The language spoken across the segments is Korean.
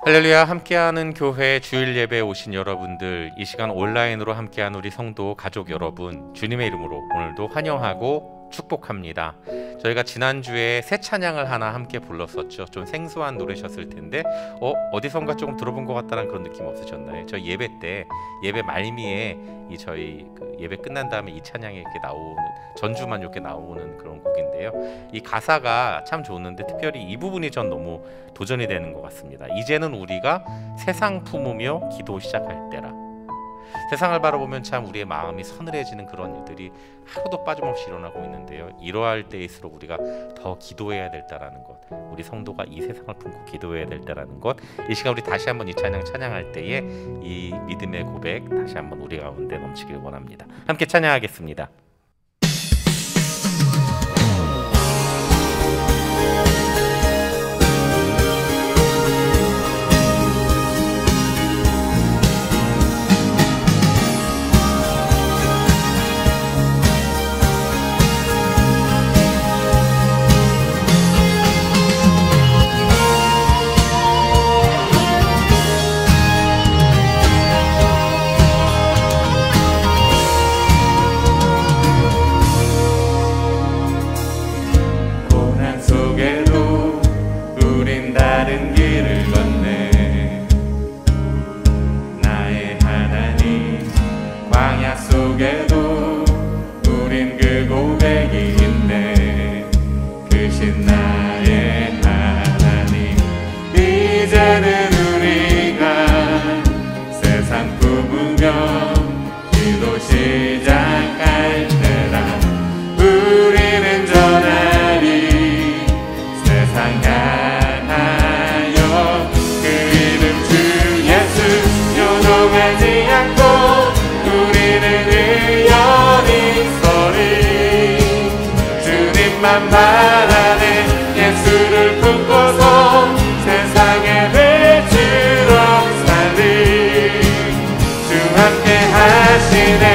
할렐루야. 함께하는 교회 주일 예배에 오신 여러분들, 이 시간 온라인으로 함께한 우리 성도 가족 여러분, 주님의 이름으로 오늘도 환영하고 축복합니다. 저희가 지난주에 새 찬양을 하나 함께 불렀었죠. 좀 생소한 노래셨을 텐데 어디선가 조금 들어본 것 같다는 그런 느낌 없으셨나요? 저희 예배 때, 예배 말미에 저희 예배 끝난 다음에 이 찬양이 이렇게 나오는, 전주만 이렇게 나오는 그런 곡인데요. 이 가사가 참 좋은데 특별히 이 부분이 전 너무 도전이 되는 것 같습니다. 이제는 우리가 세상 품으며 기도 시작할 때라. 세상을 바라보면 참 우리의 마음이 서늘해지는 그런 일들이 하루도 빠짐없이 일어나고 있는데요. 이러할 때일수록 우리가 더 기도해야 될 때라는 것, 우리 성도가 이 세상을 품고 기도해야 될 때라는 것, 이 시간 우리 다시 한번 이 찬양 찬양할 때에 이 믿음의 고백 다시 한번 우리 가운데 넘치길 원합니다. 함께 찬양하겠습니다. 바라네 예수를 품고서 세상에 외치러 살리 주 함께 하시네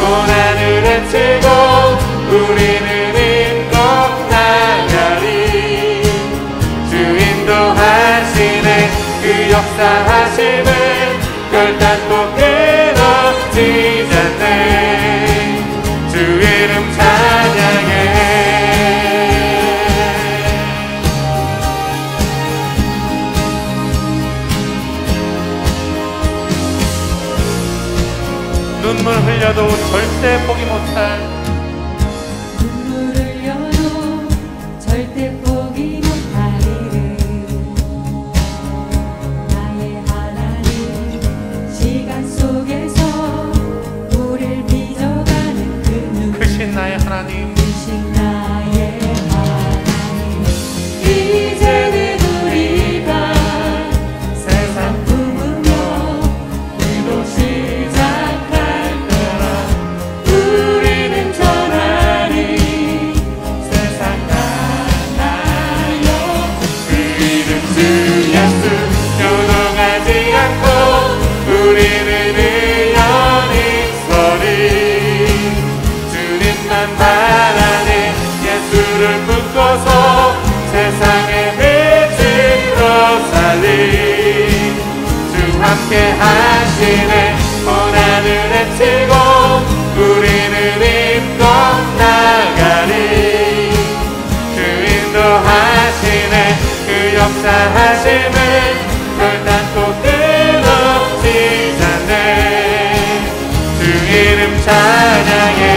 고난을 헤치고 우리는 힘껏 나가리 주 인도하시네 그 역사하심을 결단코 끊어지지 않네 주 이름 찬양해 눈물 흘려도 절대 포기 못할 눈물 흘려도 절대 포기 못할 이름 나의 하나님 시간 속에서 우릴 빚어가는 그 눈 크신 나의 하나님 크신 나의 하나님 이제는 우리가 세상 품으며 기도 시작할 우리는 전하리 세상 나나요 그 이름 주 예수 요동하지 않고 우리는 의연히 서리 주님만 바라네 예수를 품고서 세상에 외치러 살리 주 함께 하시네 고난을 헤치고 우리는 힘껏 나가리 주 인도하시네 그 역사하심을 결단코 끊어지지 않네 주 이름 찬양해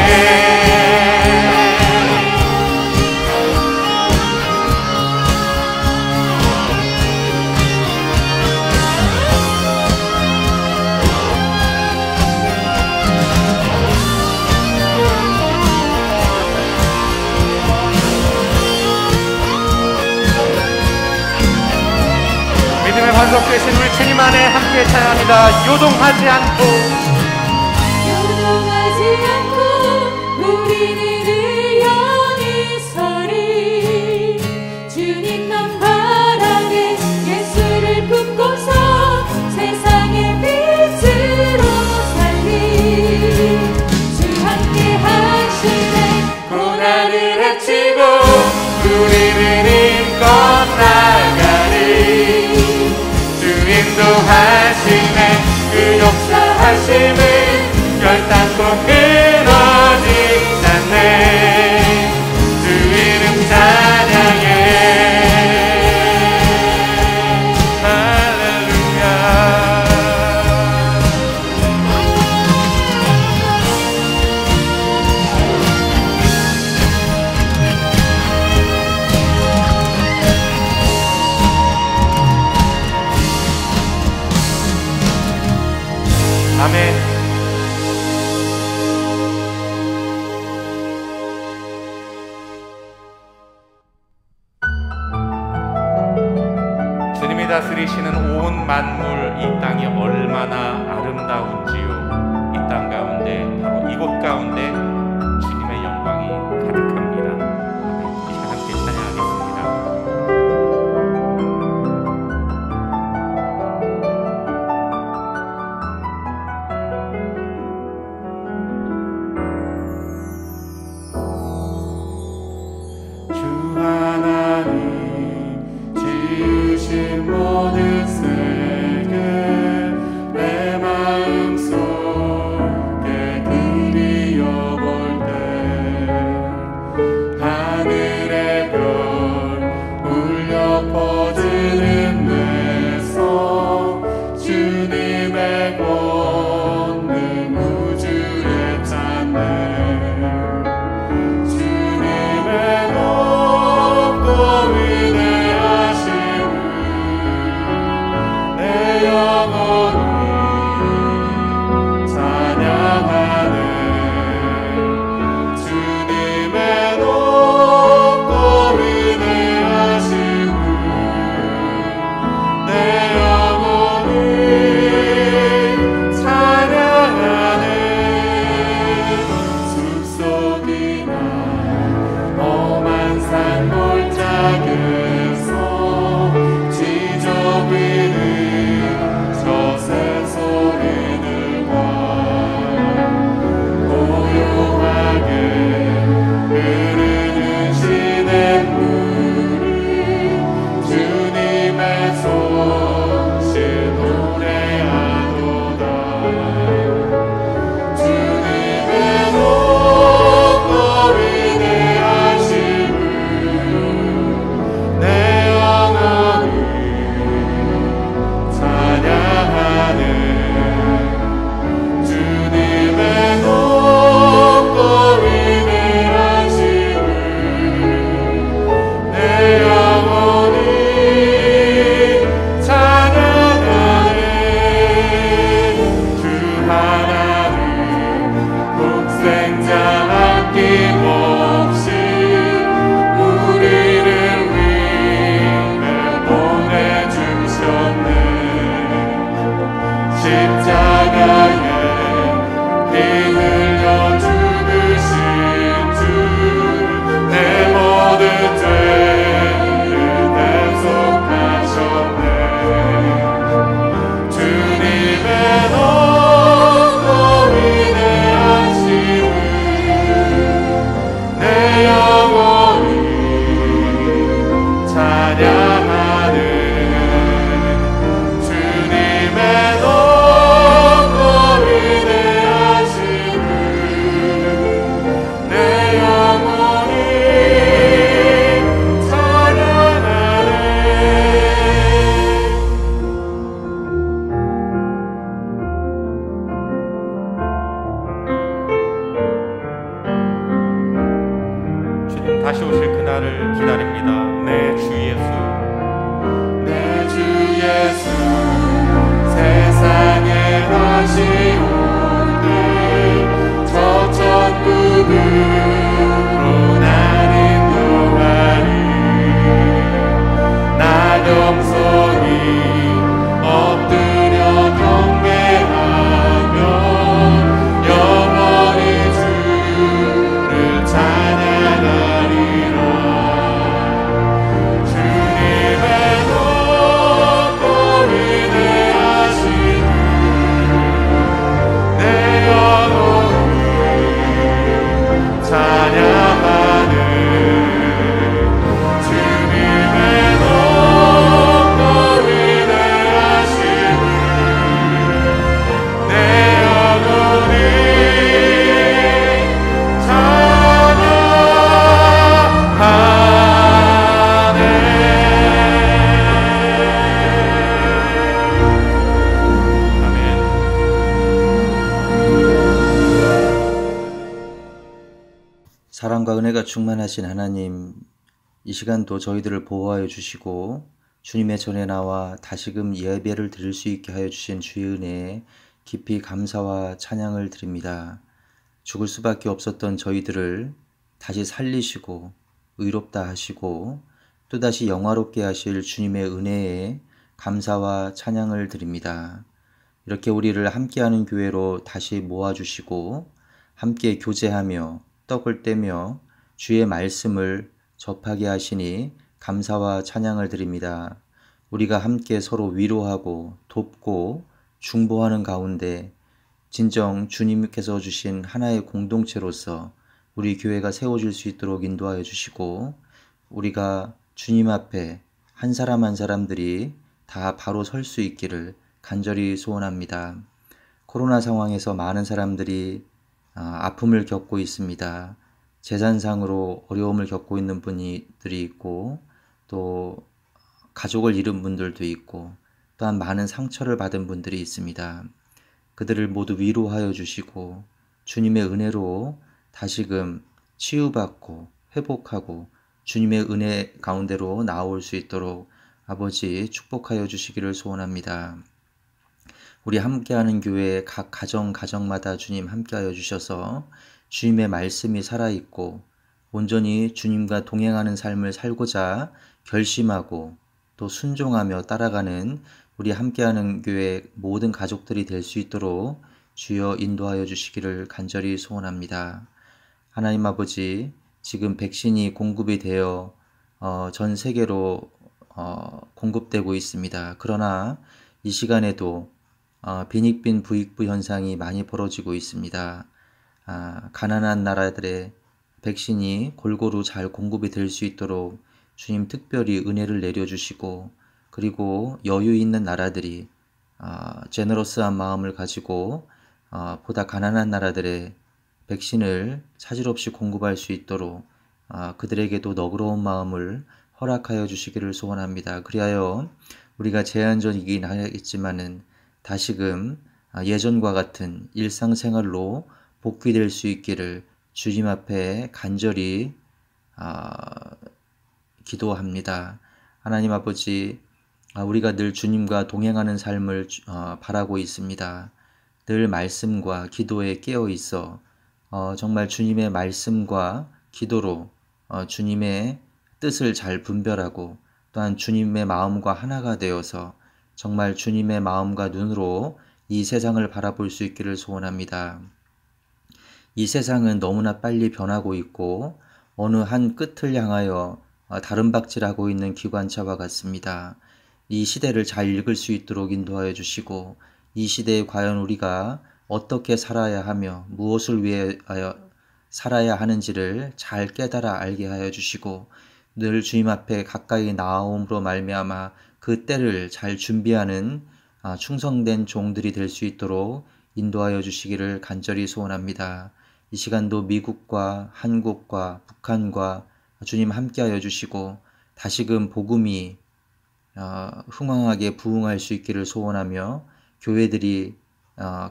반석되신 우리 주님 안에 함께 찬양합니다. 요동하지 않고 우리는 의연히 서리 주님만 바라네 예수를 품고서 세상의 빛으로 살리 주 함께 하시네 고난을 헤치고 우리는 힘껏 나가리 인도하심에 그 역사하심은 결단코 끊어지지 않네. 주 이름 찬양해. 할렐루야. 아멘. 주님이 다스리시는 온 만물, 이 땅이 얼마나 아름다운지요. 이 땅 가운데, 바로 이곳 가운데 주님의 영광이 가득합니다. 이 시간 함께 찬양하겠습니다. 주 하나님 지으신 모든 세계 내 마음속에 그리워볼 때 하늘의 별 울려 퍼지는 내 성 주님의 권능 우주에 찬네. 주님의 높고 위대하심을 내 영혼이 찬양하네. 주님의 높고 위대하심을 내 영혼이 찬양하네. 숲속이나 험한 산 골짜기에서 지저귀는 저 새소리들과 고요하게 흐르는 시냇물이 주님의 손실 노래하도다. 주님의 높고 위대하심을 내 영혼이 찬양하네. 주님의 높고 위대하심을 내 영혼이 찬양하네. 주 하나님 독생자 아낌없이 우리를 위해 보내주셨네. 십자가에 피 흘려 죽으신 주 내 모든 죄를 대속하셨네. 주님의 높고 위대하심을 내 영혼이 찬양하네. 주님의 높고 위대하심을 내 영혼이 찬양하네. 주님 다시 오실 그날을 기다립니다. 내 주 예수, 내 주 예수 세상에 다시 올때 저 천국으로 날 인도하리. 나 겸손히 엎드려 경배하며 영원히 주를 찬양하리라. 주님의 높고 위대하심을 은혜가 충만하신 하나님, 이 시간도 저희들을 보호하여 주시고 주님의 전에 나와 다시금 예배를 드릴 수 있게 하여 주신 주의 은혜에 깊이 감사와 찬양을 드립니다. 죽을 수밖에 없었던 저희들을 다시 살리시고 의롭다 하시고 또다시 영화롭게 하실 주님의 은혜에 감사와 찬양을 드립니다. 이렇게 우리를 함께하는 교회로 다시 모아주시고 함께 교제하며 떡을 떼며 주의 말씀을 접하게 하시니 감사와 찬양을 드립니다. 우리가 함께 서로 위로하고 돕고 중보하는 가운데 진정 주님께서 주신 하나의 공동체로서 우리 교회가 세워질 수 있도록 인도하여 주시고 우리가 주님 앞에 한 사람 한 사람들이 다 바로 설 수 있기를 간절히 소원합니다. 코로나 상황에서 많은 사람들이 아픔을 겪고 있습니다. 재산상으로 어려움을 겪고 있는 분들이 있고 또 가족을 잃은 분들도 있고 또한 많은 상처를 받은 분들이 있습니다. 그들을 모두 위로하여 주시고 주님의 은혜로 다시금 치유받고 회복하고 주님의 은혜 가운데로 나올 수 있도록 아버지 축복하여 주시기를 소원합니다. 우리 함께하는 교회 각 가정마다 주님 함께하여 주셔서 주님의 말씀이 살아있고 온전히 주님과 동행하는 삶을 살고자 결심하고 또 순종하며 따라가는 우리 함께하는 교회 모든 가족들이 될 수 있도록 주여 인도하여 주시기를 간절히 소원합니다. 하나님 아버지, 지금 백신이 공급이 되어 전 세계로 공급되고 있습니다. 그러나 이 시간에도 빈익빈 부익부 현상이 많이 벌어지고 있습니다. 가난한 나라들의 백신이 골고루 잘 공급이 될 수 있도록 주님 특별히 은혜를 내려주시고 그리고 여유 있는 나라들이 제너러스한 마음을 가지고 보다 가난한 나라들의 백신을 차질없이 공급할 수 있도록 그들에게도 너그러운 마음을 허락하여 주시기를 소원합니다. 그리하여 우리가 제한적이긴 하겠지만은 다시금 예전과 같은 일상생활로 복귀될 수 있기를 주님 앞에 간절히 기도합니다. 하나님 아버지, 우리가 늘 주님과 동행하는 삶을 바라고 있습니다. 늘 말씀과 기도에 깨어 있어 정말 주님의 말씀과 기도로 주님의 뜻을 잘 분별하고 또한 주님의 마음과 하나가 되어서 정말 주님의 마음과 눈으로 이 세상을 바라볼 수 있기를 소원합니다. 이 세상은 너무나 빨리 변하고 있고 어느 한 끝을 향하여 다름박질하고 있는 기관차와 같습니다. 이 시대를 잘 읽을 수 있도록 인도하여 주시고 이 시대에 과연 우리가 어떻게 살아야 하며 무엇을 위하여 살아야 하는지를 잘 깨달아 알게 하여 주시고 늘 주님 앞에 가까이 나아옴으로 말미암아 그 때를 잘 준비하는 충성된 종들이 될 수 있도록 인도하여 주시기를 간절히 소원합니다. 이 시간도 미국과 한국과 북한과 주님 함께하여 주시고 다시금 복음이 흥왕하게 부흥할 수 있기를 소원하며 교회들이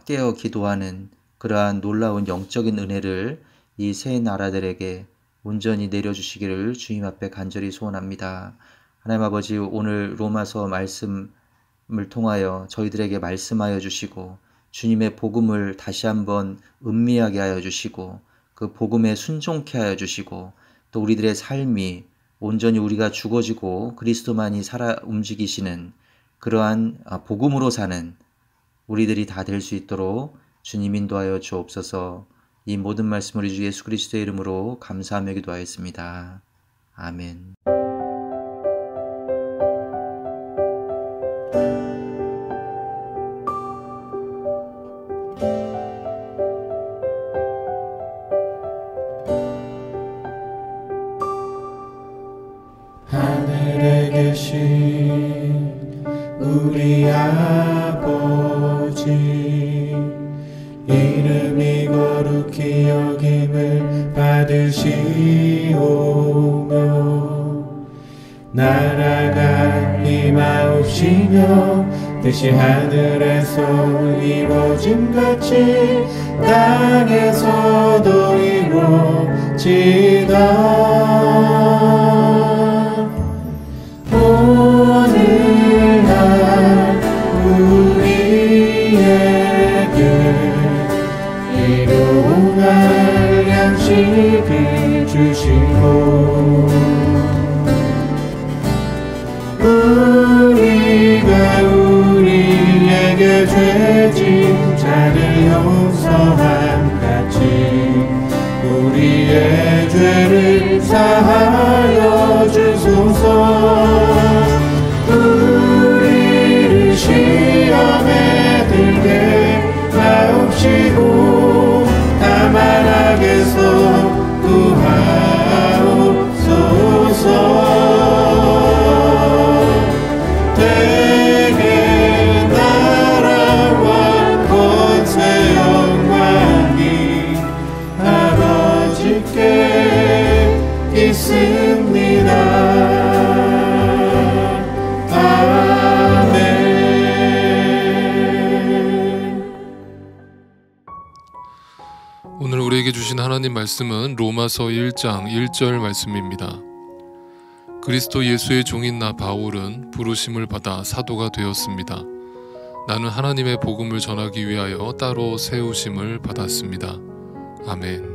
깨어 기도하는 그러한 놀라운 영적인 은혜를 이 세 나라들에게 온전히 내려주시기를 주님 앞에 간절히 소원합니다. 하나님 아버지, 오늘 로마서 말씀을 통하여 저희들에게 말씀하여 주시고 주님의 복음을 다시 한번 음미하게 하여 주시고 그 복음에 순종케 하여 주시고 또 우리들의 삶이 온전히 우리가 죽어지고 그리스도만이 살아 움직이시는 그러한 복음으로 사는 우리들이 다 될 수 있도록 주님 인도하여 주옵소서. 이 모든 말씀을 우리 주 예수 그리스도의 이름으로 감사하며 기도하였습니다. 아멘. 하늘에 계신 우리 아버지, 이름이 거룩히 여김을 받으시오며 나라가 임하옵시며 뜻이 하늘에서 이루어짐같이 땅에서도 이루어지옵소서. 오늘날 우리에게 일용할 양식을 주시고 우리가 우리에게 죄진 자를 용서함 같이 우리의 죄를 사하여 주소서. 우리를 시험에 들게 하옵시고 다만 악에서 구하옵소서. 대개 나라와 권세 영광이 아버지께 있습니다. 오늘 우리에게 주신 하나님 말씀은 로마서 1장 1절 말씀입니다. 그리스도 예수의 종인 나 바울은 부르심을 받아 사도가 되었습니다. 나는 하나님의 복음을 전하기 위하여 따로 세우심을 받았습니다. 아멘.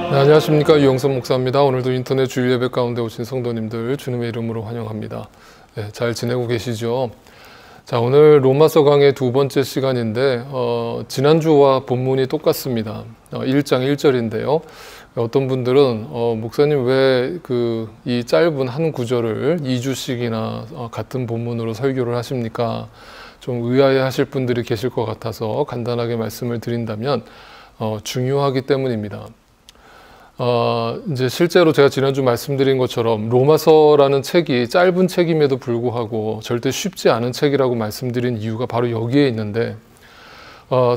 네, 안녕하십니까, 유영선 목사입니다. 오늘도 인터넷 주일 예배 가운데 오신 성도님들 주님의 이름으로 환영합니다. 네, 잘 지내고 계시죠? 자, 오늘 로마서 강의 두 번째 시간인데 지난주와 본문이 똑같습니다. 1장 1절인데요. 어떤 분들은 목사님 왜 이 짧은 한 구절을 2주씩이나 같은 본문으로 설교를 하십니까? 좀 의아해 하실 분들이 계실 것 같아서 간단하게 말씀을 드린다면 중요하기 때문입니다. 이제 실제로 제가 지난주 말씀드린 것처럼 로마서라는 책이 짧은 책임에도 불구하고 절대 쉽지 않은 책이라고 말씀드린 이유가 바로 여기에 있는데,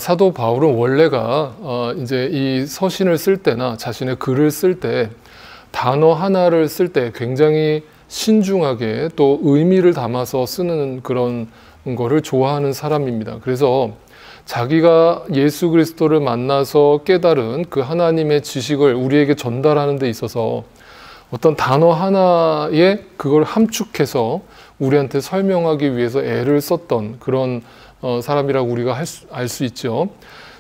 사도 바울은 원래가 이제 이 서신을 쓸 때나 자신의 글을 쓸 때 단어 하나를 쓸 때 굉장히 신중하게 또 의미를 담아서 쓰는 그런 거를 좋아하는 사람입니다. 그래서 자기가 예수 그리스도를 만나서 깨달은 그 하나님의 지식을 우리에게 전달하는 데 있어서 어떤 단어 하나에 그걸 함축해서 우리한테 설명하기 위해서 애를 썼던 그런 사람이라고 우리가 알 수 있죠.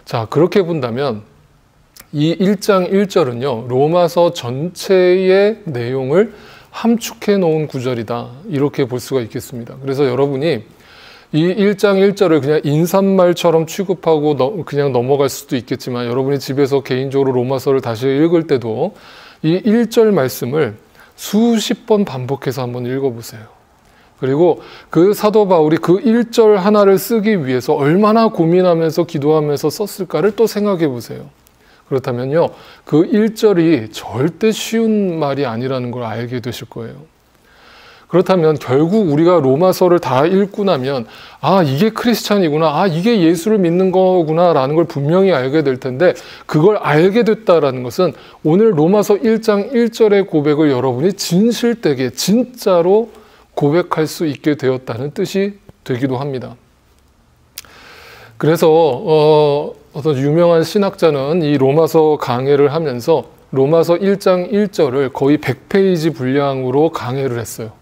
자, 그렇게 본다면 이 1장 1절은요, 로마서 전체의 내용을 함축해 놓은 구절이다, 이렇게 볼 수가 있겠습니다. 그래서 여러분이 이 1장 1절을 그냥 인사말처럼 취급하고 그냥 넘어갈 수도 있겠지만, 여러분이 집에서 개인적으로 로마서를 다시 읽을 때도 이 1절 말씀을 수십 번 반복해서 한번 읽어보세요. 그리고 그 사도 바울이 그 1절 하나를 쓰기 위해서 얼마나 고민하면서 기도하면서 썼을까를 또 생각해 보세요. 그렇다면요, 그 1절이 절대 쉬운 말이 아니라는 걸 알게 되실 거예요. 그렇다면 결국 우리가 로마서를 다 읽고 나면 이게 크리스찬이구나, 이게 예수를 믿는 거구나 라는 걸 분명히 알게 될 텐데, 그걸 알게 됐다라는 것은 오늘 로마서 1장 1절의 고백을 여러분이 진실되게 진짜로 고백할 수 있게 되었다는 뜻이 되기도 합니다. 그래서 어떤 유명한 신학자는 이 로마서 강해를 하면서 로마서 1장 1절을 거의 100페이지 분량으로 강해를 했어요.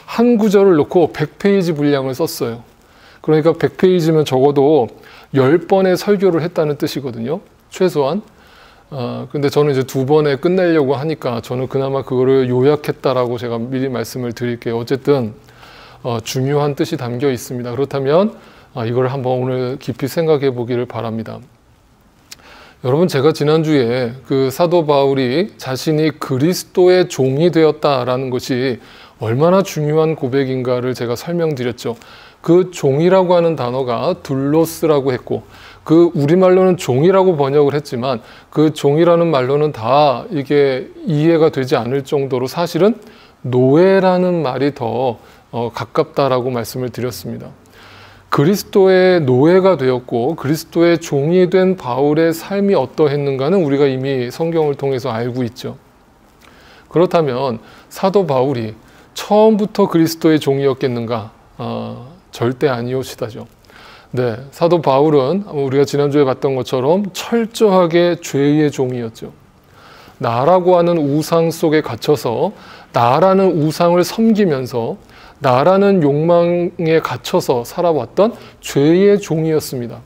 한 구절을 놓고 100페이지 분량을 썼어요. 그러니까 100페이지면 적어도 10번의 설교를 했다는 뜻이거든요, 최소한. 근데 저는 이제 2번에 끝내려고 하니까 저는 그나마 그거를 요약했다라고 제가 미리 말씀을 드릴게요. 어쨌든 중요한 뜻이 담겨 있습니다. 그렇다면 이걸 한번 오늘 깊이 생각해 보기를 바랍니다. 여러분, 제가 지난주에 그 사도 바울이 자신이 그리스도의 종이 되었다라는 것이 얼마나 중요한 고백인가를 제가 설명드렸죠. 그 종이라고 하는 단어가 둘로스라고 했고, 그 우리말로는 종이라고 번역을 했지만 그 종이라는 말로는 다 이게 이해가 되지 않을 정도로 사실은 노예라는 말이 더 가깝다라고 말씀을 드렸습니다. 그리스도의 노예가 되었고 그리스도의 종이 된 바울의 삶이 어떠했는가는 우리가 이미 성경을 통해서 알고 있죠. 그렇다면 사도 바울이 처음부터 그리스도의 종이었겠는가? 절대 아니오시다죠. 네, 사도 바울은 우리가 지난주에 봤던 것처럼 철저하게 죄의 종이었죠. 나라고 하는 우상 속에 갇혀서 나라는 우상을 섬기면서 나라는 욕망에 갇혀서 살아왔던 죄의 종이었습니다.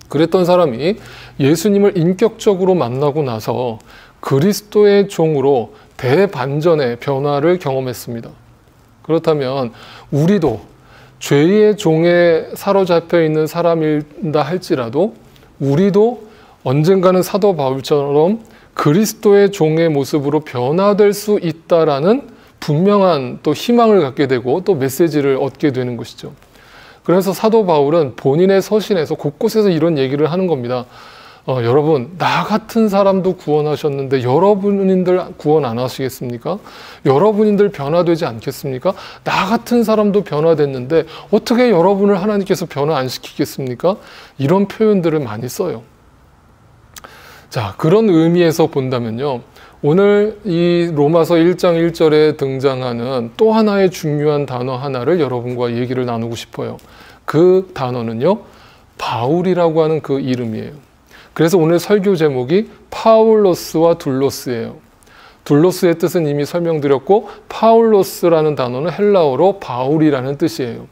그랬던 사람이 예수님을 인격적으로 만나고 나서 그리스도의 종으로 대반전의 변화를 경험했습니다. 그렇다면 우리도 죄의 종에 사로잡혀 있는 사람이다 할지라도 우리도 언젠가는 사도 바울처럼 그리스도의 종의 모습으로 변화될 수 있다라는 분명한 또 희망을 갖게 되고 또 메시지를 얻게 되는 것이죠. 그래서 사도 바울은 본인의 서신에서 곳곳에서 이런 얘기를 하는 겁니다. 여러분, 나 같은 사람도 구원하셨는데 여러분들 구원 안 하시겠습니까? 여러분들 변화되지 않겠습니까? 나 같은 사람도 변화됐는데 어떻게 여러분을 하나님께서 변화 안 시키겠습니까? 이런 표현들을 많이 써요. 자, 그런 의미에서 본다면요. 오늘 이 로마서 1장 1절에 등장하는 또 하나의 중요한 단어 하나를 여러분과 얘기를 나누고 싶어요. 그 단어는요, 바울이라고 하는 그 이름이에요. 그래서 오늘 설교 제목이 파울로스와 둘로스예요. 둘로스의 뜻은 이미 설명드렸고 파울로스라는 단어는 헬라어로 바울이라는 뜻이에요.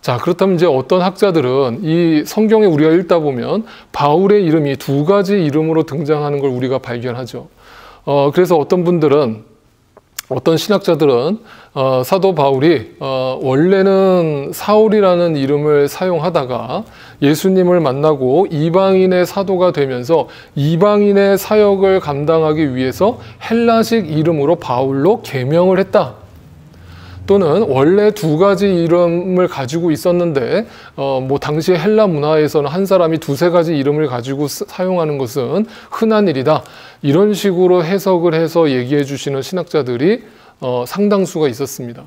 자, 그렇다면 이제 어떤 학자들은 이 성경에 우리가 읽다 보면 바울의 이름이 두 가지 이름으로 등장하는 걸 우리가 발견하죠. 그래서 어떤 신학자들은 사도 바울이 원래는 사울이라는 이름을 사용하다가 예수님을 만나고 이방인의 사도가 되면서 이방인의 사역을 감당하기 위해서 헬라식 이름으로 바울로 개명을 했다. 또는 원래 두 가지 이름을 가지고 있었는데 당시 헬라 문화에서는 한 사람이 두세 가지 이름을 가지고 사용하는 것은 흔한 일이다. 이런 식으로 해석을 해서 얘기해 주시는 신학자들이 상당수가 있었습니다.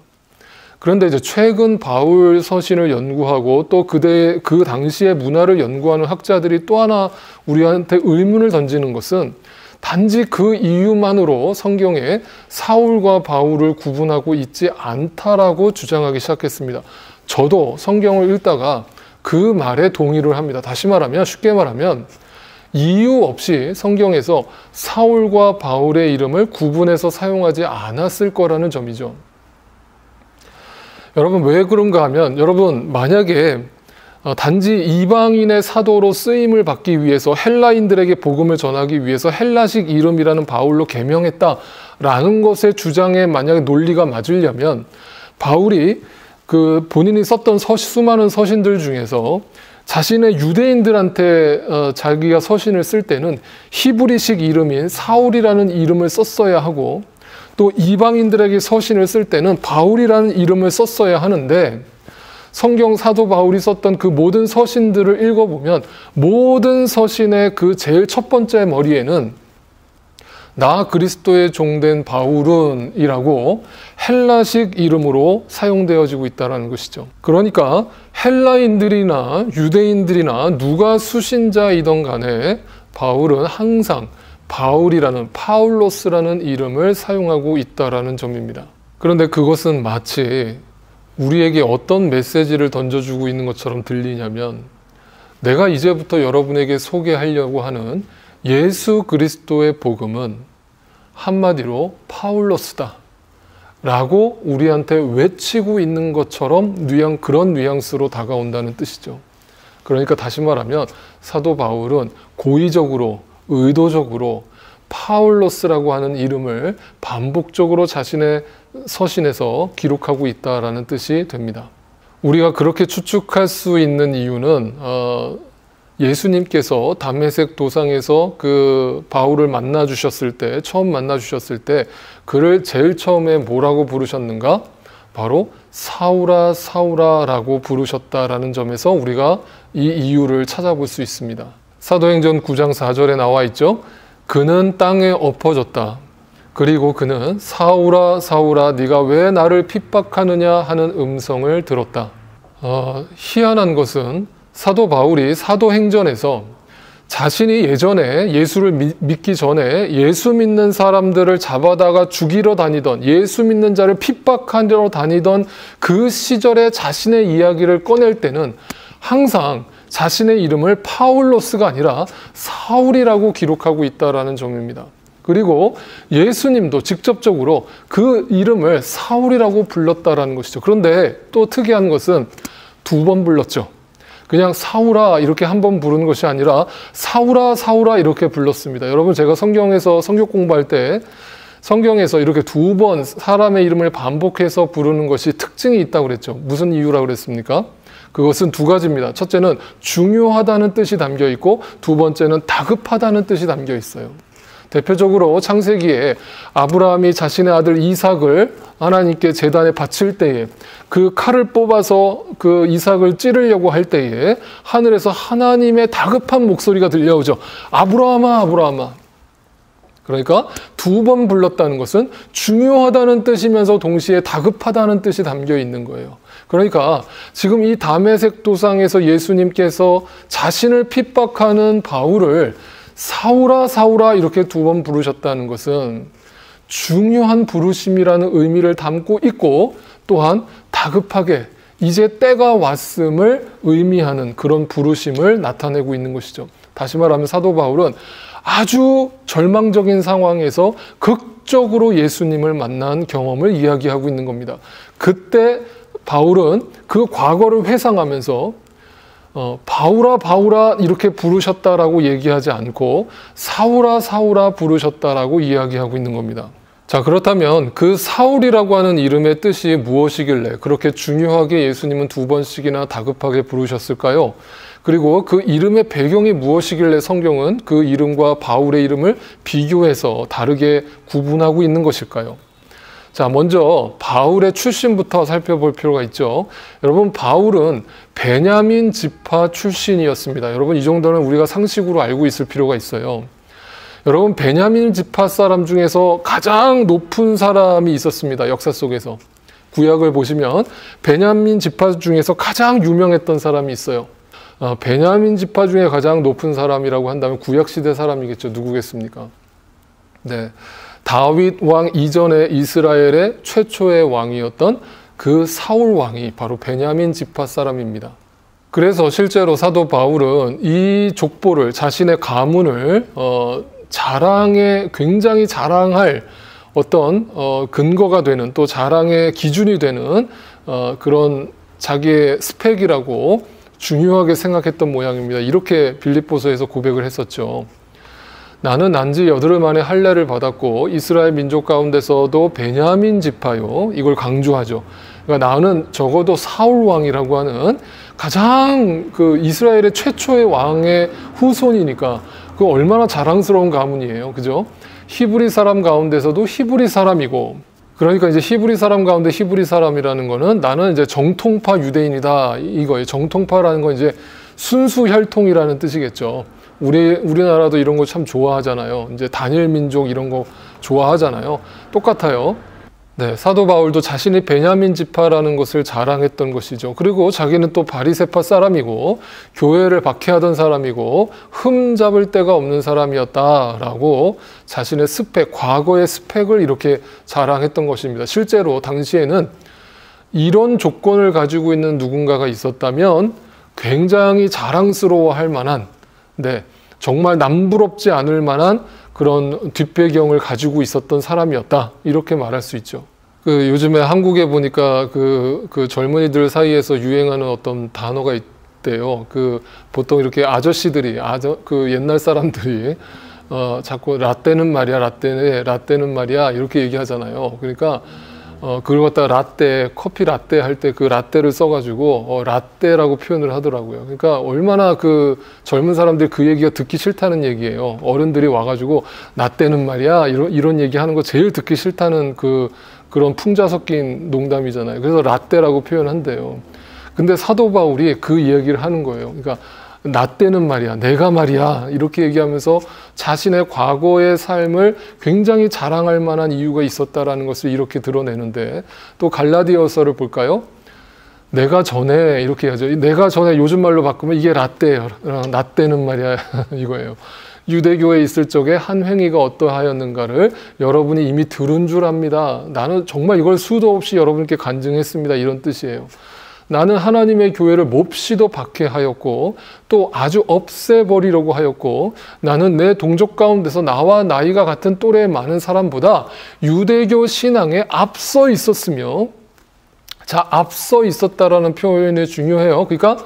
그런데 이제 최근 바울 서신을 연구하고 또 그 당시의 문화를 연구하는 학자들이 또 하나 우리한테 의문을 던지는 것은 단지 그 이유만으로 성경에 사울과 바울을 구분하고 있지 않다라고 주장하기 시작했습니다. 저도 성경을 읽다가 그 말에 동의를 합니다. 다시 말하면, 쉽게 말하면 이유 없이 성경에서 사울과 바울의 이름을 구분해서 사용하지 않았을 거라는 점이죠. 여러분, 왜 그런가 하면, 여러분 만약에 단지 이방인의 사도로 쓰임을 받기 위해서 헬라인들에게 복음을 전하기 위해서 헬라식 이름이라는 바울로 개명했다라는 것의 주장에 만약에 논리가 맞으려면 바울이 본인이 썼던 수많은 서신들 중에서 자신의 유대인들한테 자기가 서신을 쓸 때는 히브리식 이름인 사울이라는 이름을 썼어야 하고 또 이방인들에게 서신을 쓸 때는 바울이라는 이름을 썼어야 하는데 성경 사도 바울이 썼던 그 모든 서신들을 읽어보면 모든 서신의 그 제일 첫 번째 머리에는 나 그리스도의 종된 바울은 이라고 헬라식 이름으로 사용되어지고 있다는 것이죠. 그러니까 헬라인들이나 유대인들이나 누가 수신자이던 간에 바울은 항상 바울이라는 파울로스라는 이름을 사용하고 있다는 점입니다. 그런데 그것은 마치 우리에게 어떤 메시지를 던져주고 있는 것처럼 들리냐면 내가 이제부터 여러분에게 소개하려고 하는 예수 그리스도의 복음은 한마디로 파울로스다 라고 우리한테 외치고 있는 것처럼 그런 뉘앙스로 다가온다는 뜻이죠. 그러니까 다시 말하면 사도 바울은 고의적으로 의도적으로 파울로스라고 하는 이름을 반복적으로 자신의 서신에서 기록하고 있다라는 뜻이 됩니다. 우리가 그렇게 추측할 수 있는 이유는 예수님께서 담메색 도상에서 그 바울을 처음 만나 주셨을 때 그를 제일 처음에 뭐라고 부르셨는가? 바로 사울아 사울아라고 부르셨다라는 점에서 우리가 이 이유를 찾아볼 수 있습니다. 사도행전 9장 4절에 나와 있죠. 그는 땅에 엎어졌다. 그리고 그는 사울아 사울아 네가 왜 나를 핍박하느냐 하는 음성을 들었다. 희한한 것은 사도 바울이 사도행전에서 자신이 예전에 예수를 믿기 전에 예수 믿는 사람들을 잡아다가 죽이러 다니던, 예수 믿는 자를 핍박하러 다니던 그 시절의 자신의 이야기를 꺼낼 때는 항상 자신의 이름을 파울로스가 아니라 사울이라고 기록하고 있다는 점입니다. 그리고 예수님도 직접적으로 그 이름을 사울이라고 불렀다라는 것이죠. 그런데 또 특이한 것은 2번 불렀죠. 그냥 사울아 이렇게 한 번 부르는 것이 아니라 사울아 사울아 이렇게 불렀습니다. 여러분, 제가 성경에서 성경 공부할 때 성경에서 이렇게 2번 사람의 이름을 반복해서 부르는 것이 특징이 있다고 그랬죠. 무슨 이유라고 그랬습니까? 그것은 2가지입니다. 첫째는 중요하다는 뜻이 담겨 있고, 2번째는 다급하다는 뜻이 담겨 있어요. 대표적으로 창세기에 아브라함이 자신의 아들 이삭을 하나님께 제단에 바칠 때에 그 칼을 뽑아서 그 이삭을 찌르려고 할 때에 하늘에서 하나님의 다급한 목소리가 들려오죠. 아브라함아, 아브라함아. 그러니까 2번 불렀다는 것은 중요하다는 뜻이면서 동시에 다급하다는 뜻이 담겨 있는 거예요. 그러니까 지금 이 다메섹 도상에서 예수님께서 자신을 핍박하는 바울을 사울아 사울아 이렇게 2번 부르셨다는 것은 중요한 부르심이라는 의미를 담고 있고, 또한 다급하게 이제 때가 왔음을 의미하는 그런 부르심을 나타내고 있는 것이죠. 다시 말하면 사도 바울은 아주 절망적인 상황에서 극적으로 예수님을 만난 경험을 이야기하고 있는 겁니다. 그때 바울은 그 과거를 회상하면서 바울아 바울아 이렇게 부르셨다라고 얘기하지 않고 사울아 사울아 부르셨다라고 이야기하고 있는 겁니다. 자, 그렇다면 그 사울이라고 하는 이름의 뜻이 무엇이길래 그렇게 중요하게 예수님은 2번씩이나 다급하게 부르셨을까요? 그리고 그 이름의 배경이 무엇이길래 성경은 그 이름과 바울의 이름을 비교해서 다르게 구분하고 있는 것일까요? 자, 먼저 바울의 출신부터 살펴볼 필요가 있죠. 여러분, 바울은 베냐민 지파 출신이었습니다. 여러분, 이 정도는 우리가 상식으로 알고 있을 필요가 있어요. 여러분, 베냐민 지파 사람 중에서 가장 높은 사람이 있었습니다. 역사 속에서. 구약을 보시면 베냐민 지파 중에서 가장 유명했던 사람이 있어요. 베냐민 지파 중에 가장 높은 사람이라고 한다면 구약시대 사람이겠죠. 누구겠습니까? 네. 다윗 왕 이전에 이스라엘의 최초의 왕이었던 그 사울 왕이 바로 베냐민 지파 사람입니다. 그래서 실제로 사도 바울은 이 족보를, 자신의 가문을 굉장히 자랑할 어떤 근거가 되는, 또 자랑의 기준이 되는 그런 자기의 스펙이라고 중요하게 생각했던 모양입니다. 이렇게 빌립보서에서 고백을 했었죠. 나는 난지 8일 만에 할례를 받았고 이스라엘 민족 가운데서도 베냐민 지파요. 이걸 강조하죠. 그러니까 나는 적어도 사울 왕이라고 하는 가장 그 이스라엘의 최초의 왕의 후손이니까 그 얼마나 자랑스러운 가문이에요. 그죠? 히브리 사람 가운데서도 히브리 사람이고, 그러니까 이제 히브리 사람 가운데 히브리 사람이라는 거는 나는 이제 정통파 유대인이다 이거예요. 정통파라는 건 이제 순수 혈통이라는 뜻이겠죠. 우리나라도 이런 거 참 좋아하잖아요. 이제 단일 민족 이런 거 좋아하잖아요. 똑같아요. 네, 사도 바울도 자신이 베냐민 지파라는 것을 자랑했던 것이죠. 그리고 자기는 또 바리새파 사람이고 교회를 박해하던 사람이고 흠잡을 데가 없는 사람이었다라고 자신의 스펙, 과거의 스펙을 이렇게 자랑했던 것입니다. 실제로 당시에는 이런 조건을 가지고 있는 누군가가 있었다면 굉장히 자랑스러워할 만한, 네, 정말 남부럽지 않을 만한 그런 뒷배경을 가지고 있었던 사람이었다, 이렇게 말할 수 있죠. 요즘에 한국에 보니까 그 젊은이들 사이에서 유행하는 어떤 단어가 있대요. 보통 이렇게 아저씨들이, 그 옛날 사람들이 자꾸 라떼는 말이야, 라떼는 말이야 이렇게 얘기하잖아요. 그러니까 그걸 갖다가 라떼, 커피 라떼 할 때 그 라떼를 써가지고 라떼라고 표현을 하더라고요. 그러니까 얼마나 그 젊은 사람들이 그 얘기가 듣기 싫다는 얘기예요. 어른들이 와가지고 라떼는 말이야 이런 얘기하는 거 제일 듣기 싫다는 그런 풍자 섞인 농담이잖아요. 그래서 라떼라고 표현한대요. 근데 사도 바울이 그 이야기를 하는 거예요. 그러니까 나 때는 말이야, 내가 말이야 이렇게 얘기하면서 자신의 과거의 삶을 굉장히 자랑할 만한 이유가 있었다라는 것을 이렇게 드러내는데, 또 갈라디아서를 볼까요? 내가 전에 이렇게 하죠. 내가 전에 요즘 말로 바꾸면 이게 라떼예요. 라떼는 말이야 이거예요. 유대교에 있을 적에 한 행위가 어떠하였는가를 여러분이 이미 들은 줄 압니다. 나는 정말 이걸 수도 없이 여러분께 간증했습니다. 이런 뜻이에요. 나는 하나님의 교회를 몹시도 박해하였고 또 아주 없애버리려고 하였고 나는 내 동족 가운데서 나와 나이가 같은 또래의 많은 사람보다 유대교 신앙에 앞서 있었으며, 자, 앞서 있었다라는 표현이 중요해요. 그러니까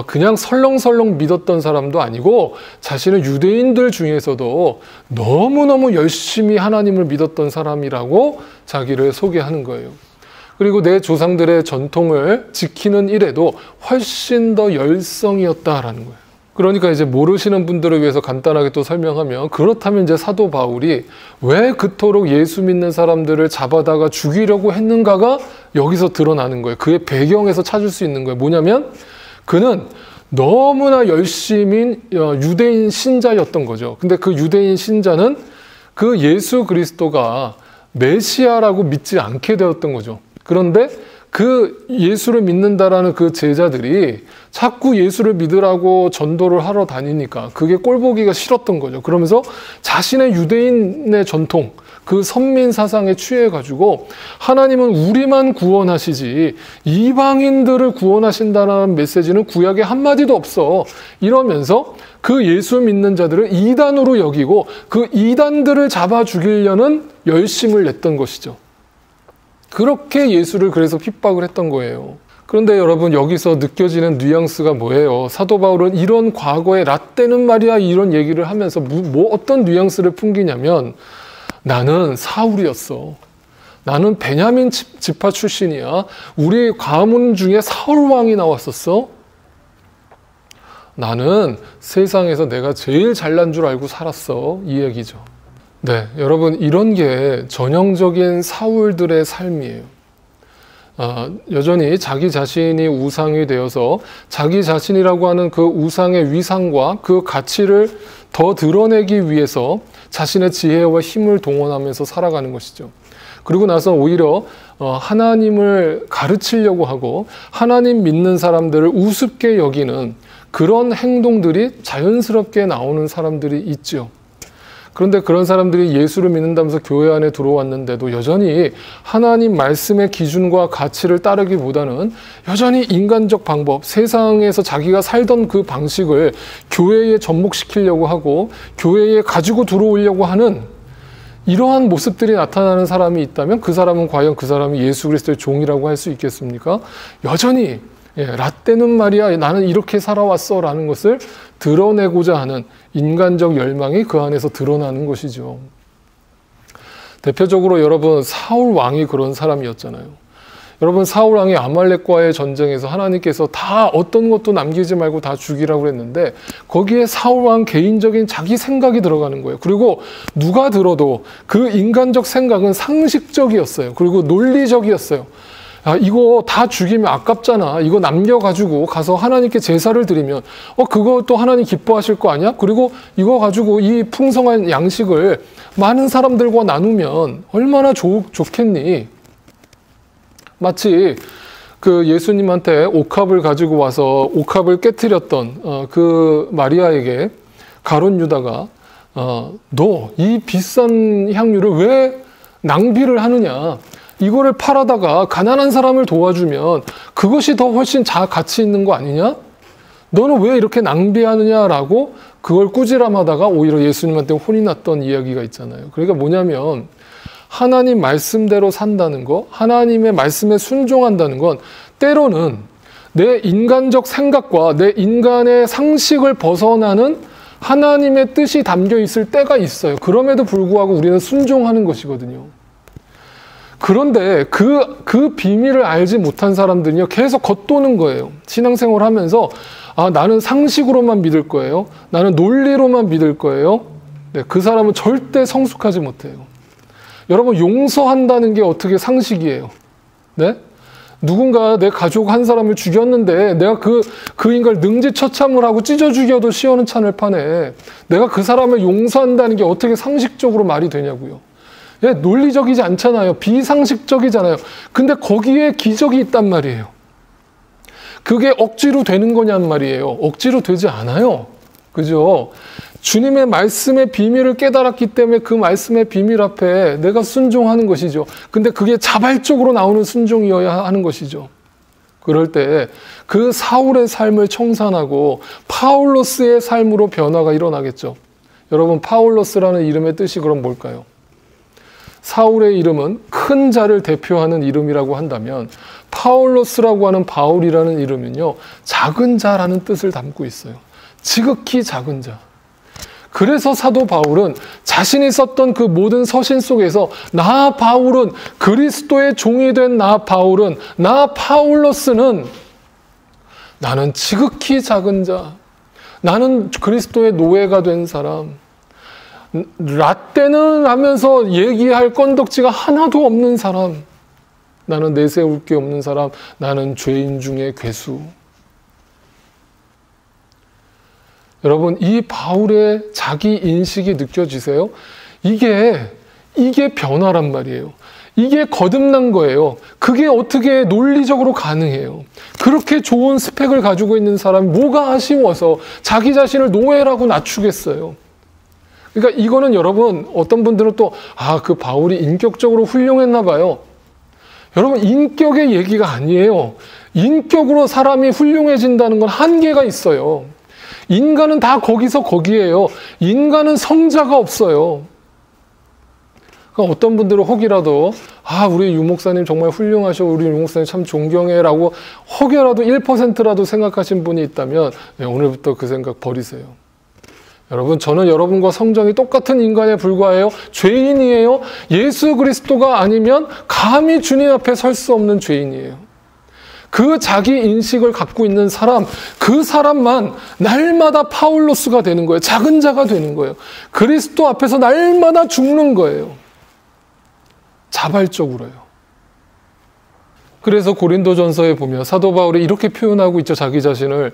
그냥 설렁설렁 믿었던 사람도 아니고 자신은 유대인들 중에서도 너무너무 열심히 하나님을 믿었던 사람이라고 자기를 소개하는 거예요. 그리고 내 조상들의 전통을 지키는 일에도 훨씬 더 열성이었다라는 거예요. 그러니까 이제 모르시는 분들을 위해서 간단하게 또 설명하면, 그렇다면 이제 사도 바울이 왜 그토록 예수 믿는 사람들을 잡아다가 죽이려고 했는가가 여기서 드러나는 거예요. 그의 배경에서 찾을 수 있는 거예요. 뭐냐면 그는 너무나 열심인 유대인 신자였던 거죠. 근데 그 유대인 신자는 그 예수 그리스도가 메시아라고 믿지 않게 되었던 거죠. 그런데 그 예수를 믿는다라는 그 제자들이 자꾸 예수를 믿으라고 전도를 하러 다니니까 그게 꼴보기가 싫었던 거죠. 그러면서 자신의 유대인의 전통, 그 선민 사상에 취해가지고 하나님은 우리만 구원하시지 이방인들을 구원하신다는 메시지는 구약에 한마디도 없어, 이러면서 그 예수 믿는 자들을 이단으로 여기고 그 이단들을 잡아 죽이려는 열심을 냈던 것이죠. 그렇게 예수를 그래서 핍박을 했던 거예요. 그런데 여러분, 여기서 느껴지는 뉘앙스가 뭐예요? 사도 바울은 이런 과거의 라떼는 말이야 이런 얘기를 하면서 어떤 뉘앙스를 풍기냐면, 나는 사울이었어. 나는 베냐민 지파 출신이야. 우리 가문 중에 사울 왕이 나왔었어. 나는 세상에서 내가 제일 잘난 줄 알고 살았어. 이 얘기죠. 네, 여러분, 이런 게 전형적인 사울들의 삶이에요. 여전히 자기 자신이 우상이 되어서 자기 자신이라고 하는 그 우상의 위상과 그 가치를 더 드러내기 위해서 자신의 지혜와 힘을 동원하면서 살아가는 것이죠. 그리고 나서 오히려 하나님을 가르치려고 하고 하나님 믿는 사람들을 우습게 여기는 그런 행동들이 자연스럽게 나오는 사람들이 있죠. 그런데 그런 사람들이 예수를 믿는다면서 교회 안에 들어왔는데도 여전히 하나님 말씀의 기준과 가치를 따르기보다는 여전히 인간적 방법, 세상에서 자기가 살던 그 방식을 교회에 접목시키려고 하고 교회에 가지고 들어오려고 하는 이러한 모습들이 나타나는 사람이 있다면 그 사람은 과연 그 사람이 예수 그리스도의 종이라고 할 수 있겠습니까? 여전히 라떼는 말이야 나는 이렇게 살아왔어 라는 것을 드러내고자 하는 인간적 열망이 그 안에서 드러나는 것이죠. 대표적으로 여러분, 사울 왕이 그런 사람이었잖아요. 여러분, 사울 왕이 아말렉과의 전쟁에서 하나님께서 다 어떤 것도 남기지 말고 다 죽이라고 했는데 거기에 사울 왕 개인적인 자기 생각이 들어가는 거예요. 그리고 누가 들어도 그 인간적 생각은 상식적이었어요. 그리고 논리적이었어요. 이거 다 죽이면 아깝잖아. 이거 남겨가지고 가서 하나님께 제사를 드리면 그것도 하나님 기뻐하실 거 아니야? 그리고 이거 가지고 이 풍성한 양식을 많은 사람들과 나누면 얼마나 좋겠니? 마치 그 예수님한테 옥합을 가지고 와서 옥합을 깨트렸던 그 마리아에게 가룟 유다가 너 이 비싼 향유를 왜 낭비를 하느냐? 이거를 팔아다가 가난한 사람을 도와주면 그것이 더 훨씬 가치 있는 거 아니냐? 너는 왜 이렇게 낭비하느냐라고 그걸 꾸지람하다가 오히려 예수님한테 혼이 났던 이야기가 있잖아요. 그러니까 뭐냐면 하나님 말씀대로 산다는 거, 하나님의 말씀에 순종한다는 건 때로는 내 인간적 생각과 내 인간의 상식을 벗어나는 하나님의 뜻이 담겨 있을 때가 있어요. 그럼에도 불구하고 우리는 순종하는 것이거든요. 그런데 그 비밀을 알지 못한 사람들은요, 계속 겉도는 거예요. 신앙생활을 하면서 나는 상식으로만 믿을 거예요. 나는 논리로만 믿을 거예요. 네, 그 사람은 절대 성숙하지 못해요. 여러분, 용서한다는 게 어떻게 상식이에요? 네? 누군가 내 가족 한 사람을 죽였는데 내가 그 인간을 능지처참을 하고 찢어 죽여도 시원찮을 판에 내가 그 사람을 용서한다는 게 어떻게 상식적으로 말이 되냐고요. 논리적이지 않잖아요. 비상식적이잖아요. 근데 거기에 기적이 있단 말이에요. 그게 억지로 되는 거냔 말이에요. 억지로 되지 않아요. 그죠? 주님의 말씀의 비밀을 깨달았기 때문에 그 말씀의 비밀 앞에 내가 순종하는 것이죠. 근데 그게 자발적으로 나오는 순종이어야 하는 것이죠. 그럴 때 그 사울의 삶을 청산하고 파울로스의 삶으로 변화가 일어나겠죠. 여러분, 파울로스라는 이름의 뜻이 그럼 뭘까요? 사울의 이름은 큰 자를 대표하는 이름이라고 한다면 파울로스라고 하는 바울이라는 이름은요, 작은 자라는 뜻을 담고 있어요. 지극히 작은 자. 그래서 사도 바울은 자신이 썼던 그 모든 서신 속에서 나 바울은, 그리스도의 종이 된 나 바울은, 나 파울로스는 나는 지극히 작은 자, 나는 그리스도의 노예가 된 사람, 라떼는 하면서 얘기할 건덕지가 하나도 없는 사람, 나는 내세울 게 없는 사람, 나는 죄인 중에 괴수. 여러분, 이 바울의 자기 인식이 느껴지세요? 이게 변화란 말이에요. 이게 거듭난 거예요. 그게 어떻게 논리적으로 가능해요? 그렇게 좋은 스펙을 가지고 있는 사람이 뭐가 아쉬워서 자기 자신을 노예라고 낮추겠어요? 그러니까 이거는 여러분, 어떤 분들은 또 그 바울이 인격적으로 훌륭했나 봐요. 여러분, 인격의 얘기가 아니에요. 인격으로 사람이 훌륭해진다는 건 한계가 있어요. 인간은 다 거기서 거기에요. 인간은 성자가 없어요. 그러니까 어떤 분들은 혹이라도 우리 유 목사님 정말 훌륭하셔, 우리 유 목사님 참 존경해 라고 혹여라도 1%라도 생각하신 분이 있다면 오늘부터 그 생각 버리세요. 여러분, 저는 여러분과 성정이 똑같은 인간에 불과해요. 죄인이에요. 예수 그리스도가 아니면 감히 주님 앞에 설 수 없는 죄인이에요. 그 자기 인식을 갖고 있는 사람, 그 사람만 날마다 파울로스가 되는 거예요. 작은 자가 되는 거예요. 그리스도 앞에서 날마다 죽는 거예요. 자발적으로요. 그래서 고린도전서에 보면 사도 바울이 이렇게 표현하고 있죠. 자기 자신을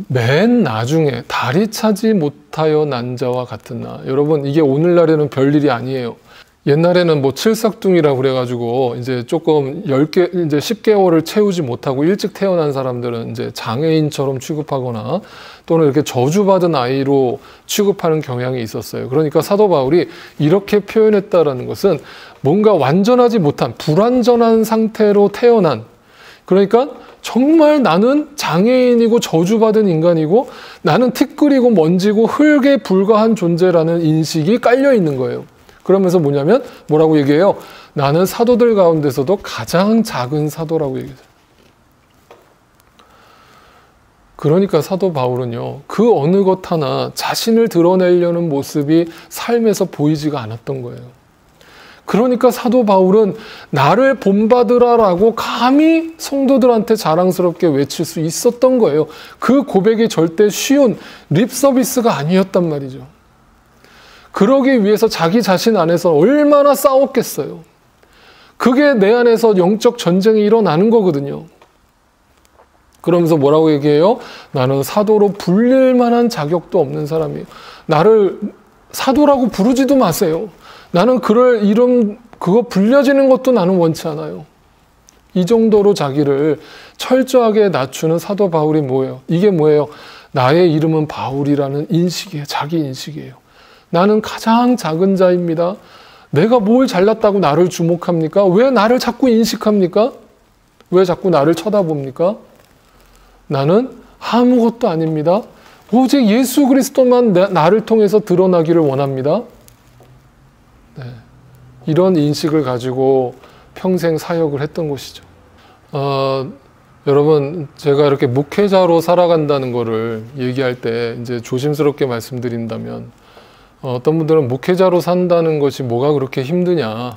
맨 나중에 다리 차지 못하여 난 자와 같은 나. 여러분, 이게 오늘날에는 별일이 아니에요. 옛날에는 칠삭둥이라고 그래가지고 이제 조금 10개월을 채우지 못하고 일찍 태어난 사람들은 이제 장애인처럼 취급하거나 또는 이렇게 저주받은 아이로 취급하는 경향이 있었어요. 그러니까 사도 바울이 이렇게 표현했다라는 것은 뭔가 완전하지 못한 불완전한 상태로 태어난, 그러니까 정말 나는 장애인이고 저주받은 인간이고 나는 티끌이고 먼지고 흙에 불과한 존재라는 인식이 깔려 있는 거예요. 그러면서 뭐라고 얘기해요? 나는 사도들 가운데서도 가장 작은 사도라고 얘기해요. 그러니까 사도 바울은요, 그 어느 것 하나 자신을 드러내려는 모습이 삶에서 보이지가 않았던 거예요. 그러니까 사도 바울은 나를 본받으라라고 감히 성도들한테 자랑스럽게 외칠 수 있었던 거예요. 그 고백이 절대 쉬운 립 서비스가 아니었단 말이죠. 그러기 위해서 자기 자신 안에서 얼마나 싸웠겠어요. 그게 내 안에서 영적 전쟁이 일어나는 거거든요. 그러면서 뭐라고 얘기해요? 나는 사도로 불릴 만한 자격도 없는 사람이에요. 나를 사도라고 부르지도 마세요. 나는 그럴 이름, 그거 불려지는 것도 나는 원치 않아요. 이 정도로 자기를 철저하게 낮추는 사도 바울이 뭐예요? 이게 뭐예요? 나의 이름은 바울이라는 인식이에요. 자기 인식이에요. 나는 가장 작은 자입니다. 내가 뭘 잘났다고 나를 주목합니까? 왜 나를 자꾸 인식합니까? 왜 자꾸 나를 쳐다봅니까? 나는 아무것도 아닙니다. 오직 예수 그리스도만 나를 통해서 드러나기를 원합니다. 네. 이런 인식을 가지고 평생 사역을 했던 것이죠. 여러분, 제가 이렇게 목회자로 살아간다는 거를 얘기할 때 이제 조심스럽게 말씀드린다면, 어떤 분들은 목회자로 산다는 것이 뭐가 그렇게 힘드냐,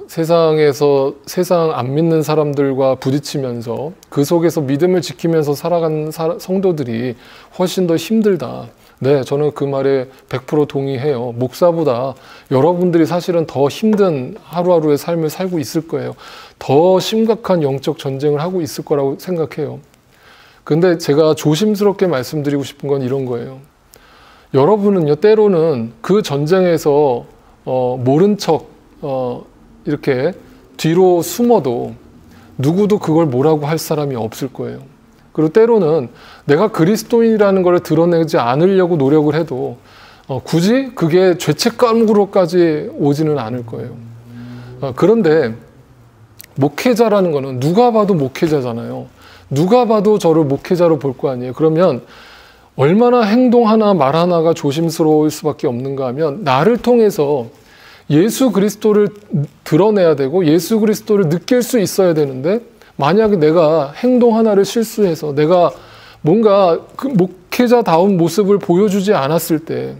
세상에서 세상 안 믿는 사람들과 부딪히면서 그 속에서 믿음을 지키면서 살아가는 성도들이 훨씬 더 힘들다. 네, 저는 그 말에 100% 동의해요. 목사보다 여러분들이 사실은 더 힘든 하루하루의 삶을 살고 있을 거예요. 더 심각한 영적 전쟁을 하고 있을 거라고 생각해요. 근데 제가 조심스럽게 말씀드리고 싶은 건 이런 거예요. 여러분은요, 때로는 그 전쟁에서 모른 척 이렇게 뒤로 숨어도 누구도 그걸 뭐라고 할 사람이 없을 거예요. 그리고 때로는 내가 그리스도인이라는 걸 드러내지 않으려고 노력을 해도 굳이 그게 죄책감으로까지 오지는 않을 거예요. 그런데 목회자라는 거는 누가 봐도 목회자잖아요. 누가 봐도 저를 목회자로 볼 거 아니에요. 그러면 얼마나 행동 하나 말 하나가 조심스러울 수밖에 없는가 하면 나를 통해서 예수 그리스도를 드러내야 되고 예수 그리스도를 느낄 수 있어야 되는데 만약에 내가 행동 하나를 실수해서 내가 뭔가 그 목회자다운 모습을 보여주지 않았을 때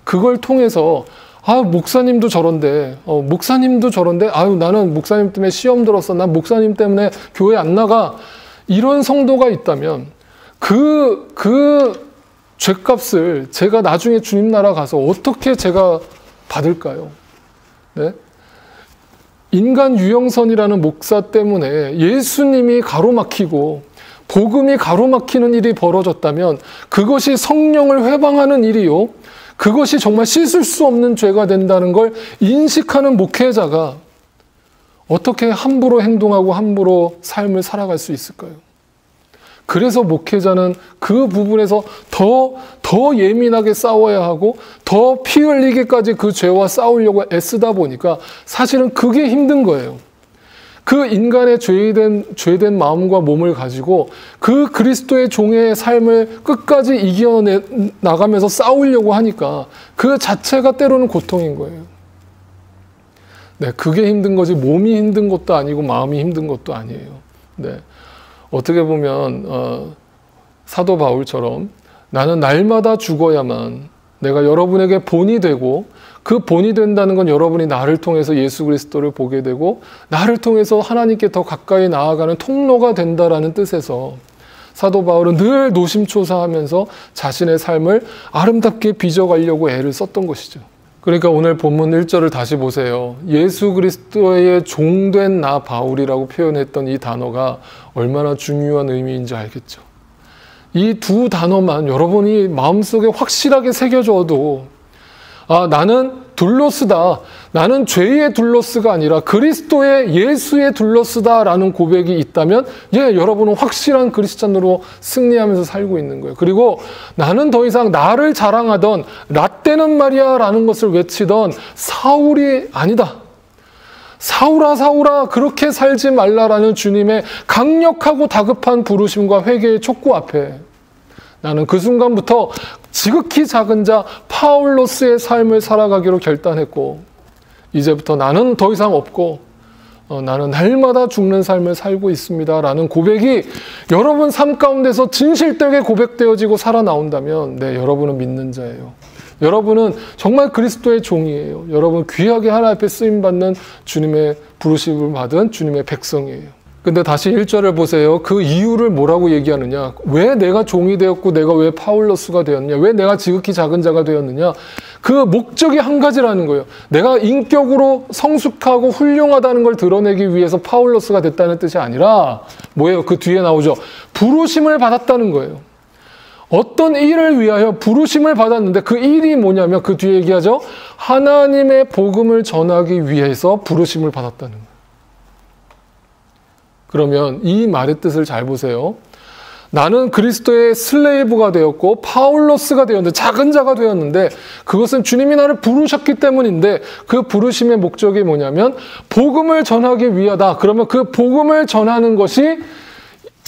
그걸 통해서 목사님도 저런데 아유 나는 목사님 때문에 시험 들었어, 난 목사님 때문에 교회 안 나가, 이런 성도가 있다면 그 죄값을 제가 나중에 주님 나라 가서 어떻게 제가 받을까요? 네? 인간 유영선이라는 목사 때문에 예수님이 가로막히고 복음이 가로막히는 일이 벌어졌다면 그것이 성령을 회방하는 일이요, 그것이 정말 씻을 수 없는 죄가 된다는 걸 인식하는 목회자가 어떻게 함부로 행동하고 함부로 삶을 살아갈 수 있을까요? 그래서 목회자는 그 부분에서 더 예민하게 싸워야 하고 더 피 흘리기까지 그 죄와 싸우려고 애쓰다 보니까 사실은 그게 힘든 거예요. 그 인간의 죄된 마음과 몸을 가지고 그 그리스도의 종의 삶을 끝까지 이겨나가면서 싸우려고 하니까 그 자체가 때로는 고통인 거예요. 네, 그게 힘든 거지 몸이 힘든 것도 아니고 마음이 힘든 것도 아니에요. 네. 어떻게 보면 사도 바울처럼 나는 날마다 죽어야만 내가 여러분에게 본이 되고 그 본이 된다는 건 여러분이 나를 통해서 예수 그리스도를 보게 되고 나를 통해서 하나님께 더 가까이 나아가는 통로가 된다라는 뜻에서 사도 바울은 늘 노심초사하면서 자신의 삶을 아름답게 빚어가려고 애를 썼던 것이죠. 그러니까 오늘 본문 1절을 다시 보세요. 예수 그리스도의 종된 나 바울이라고 표현했던 이 단어가 얼마나 중요한 의미인지 알겠죠. 이 두 단어만 여러분이 마음속에 확실하게 새겨져도 나는 둘로스다, 나는 죄의 둘로스가 아니라 그리스도의 예수의 둘로스다라는 고백이 있다면 여러분은 확실한 그리스찬으로 승리하면서 살고 있는 거예요. 그리고 나는 더 이상 나를 자랑하던 라떼는 말이야 라는 것을 외치던 사울이 아니다. 사울아 사울아 그렇게 살지 말라라는 주님의 강력하고 다급한 부르심과 회개의 촉구 앞에 나는 그 순간부터 지극히 작은 자 파울로스의 삶을 살아가기로 결단했고 이제부터 나는 더 이상 없고 나는 날마다 죽는 삶을 살고 있습니다 라는 고백이 여러분 삶 가운데서 진실되게 고백되어지고 살아나온다면 여러분은 믿는 자예요. 여러분은 정말 그리스도의 종이에요. 여러분 귀하게 하나님 앞에 쓰임받는 주님의 부르심을 받은 주님의 백성이에요. 근데 다시 1절을 보세요. 그 이유를 뭐라고 얘기하느냐? 왜 내가 종이 되었고 내가 왜 파울로스가 되었느냐? 왜 내가 지극히 작은 자가 되었느냐? 그 목적이 한 가지라는 거예요. 내가 인격으로 성숙하고 훌륭하다는 걸 드러내기 위해서 파울로스가 됐다는 뜻이 아니라 뭐예요? 그 뒤에 나오죠. 부르심을 받았다는 거예요. 어떤 일을 위하여 부르심을 받았는데 그 일이 뭐냐면 그 뒤에 얘기하죠. 하나님의 복음을 전하기 위해서 부르심을 받았다는 거예요. 그러면 이 말의 뜻을 잘 보세요. 나는 그리스도의 슬레이브가 되었고 파울로스가 되었는데 작은 자가 되었는데 그것은 주님이 나를 부르셨기 때문인데 그 부르심의 목적이 뭐냐면 복음을 전하기 위하다. 그러면 그 복음을 전하는 것이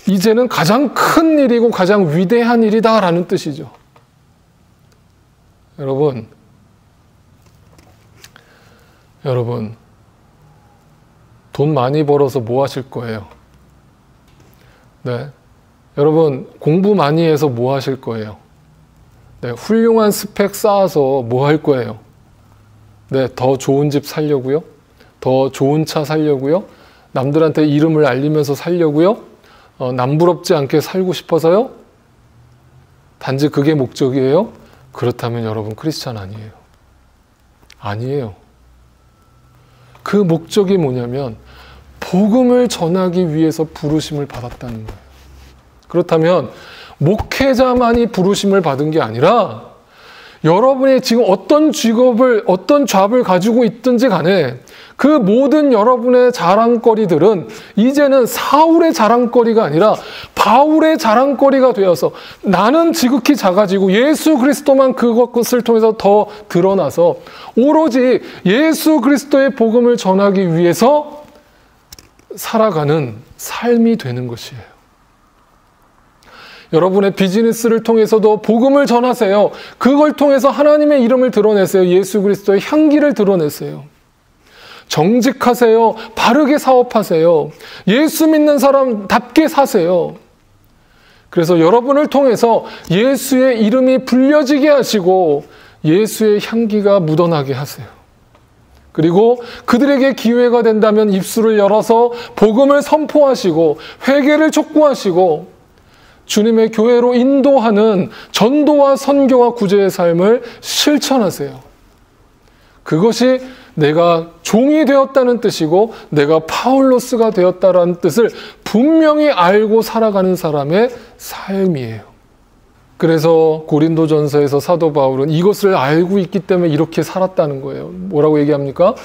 이제는 가장 큰 일이고 가장 위대한 일이다라는 뜻이죠. 여러분 돈 많이 벌어서 뭐 하실 거예요? 네. 여러분 공부 많이 해서 뭐 하실 거예요? 네. 훌륭한 스펙 쌓아서 뭐 할 거예요? 네. 더 좋은 집 살려고요? 더 좋은 차 살려고요? 남들한테 이름을 알리면서 살려고요? 남부럽지 않게 살고 싶어서요? 단지 그게 목적이에요? 그렇다면 여러분 크리스찬 아니에요. 아니에요. 그 목적이 뭐냐면 복음을 전하기 위해서 부르심을 받았다는 거예요. 그렇다면 목회자만이 부르심을 받은 게 아니라 여러분이 지금 어떤 직업을, 어떤 잡을 가지고 있든지 간에 그 모든 여러분의 자랑거리들은 이제는 사울의 자랑거리가 아니라 바울의 자랑거리가 되어서 나는 지극히 작아지고 예수 그리스도만 그것을 통해서 더 드러나서 오로지 예수 그리스도의 복음을 전하기 위해서 살아가는 삶이 되는 것이에요. 여러분의 비즈니스를 통해서도 복음을 전하세요. 그걸 통해서 하나님의 이름을 드러내세요. 예수 그리스도의 향기를 드러내세요. 정직하세요. 바르게 사업하세요. 예수 믿는 사람답게 사세요. 그래서 여러분을 통해서 예수의 이름이 불려지게 하시고 예수의 향기가 묻어나게 하세요. 그리고 그들에게 기회가 된다면 입술을 열어서 복음을 선포하시고 회개를 촉구하시고 주님의 교회로 인도하는 전도와 선교와 구제의 삶을 실천하세요. 그것이 내가 종이 되었다는 뜻이고 내가 파울로스가 되었다는 뜻을 분명히 알고 살아가는 사람의 삶이에요. 그래서 고린도전서에서 사도 바울은 이것을 알고 있기 때문에 이렇게 살았다는 거예요. 뭐라고 얘기합니까?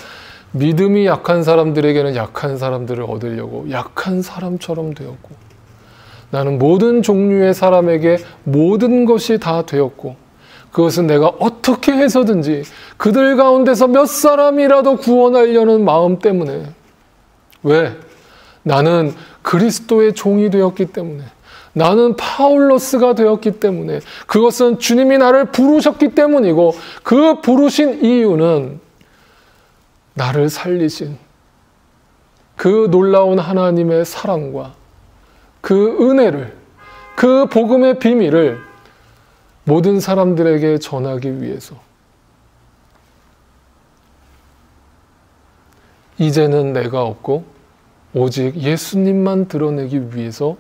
믿음이 약한 사람들에게는 약한 사람들을 얻으려고 약한 사람처럼 되었고 나는 모든 종류의 사람에게 모든 것이 다 되었고 그것은 내가 어떻게 해서든지 그들 가운데서 몇 사람이라도 구원하려는 마음 때문에. 왜? 나는 그리스도의 종이 되었기 때문에, 나는 파울로스가 되었기 때문에, 그것은 주님이 나를 부르셨기 때문이고 그 부르신 이유는 나를 살리신 그 놀라운 하나님의 사랑과 그 은혜를, 그 복음의 비밀을 모든 사람들에게 전하기 위해서. 이제는 내가 없고 오직 예수님만 드러내기 위해서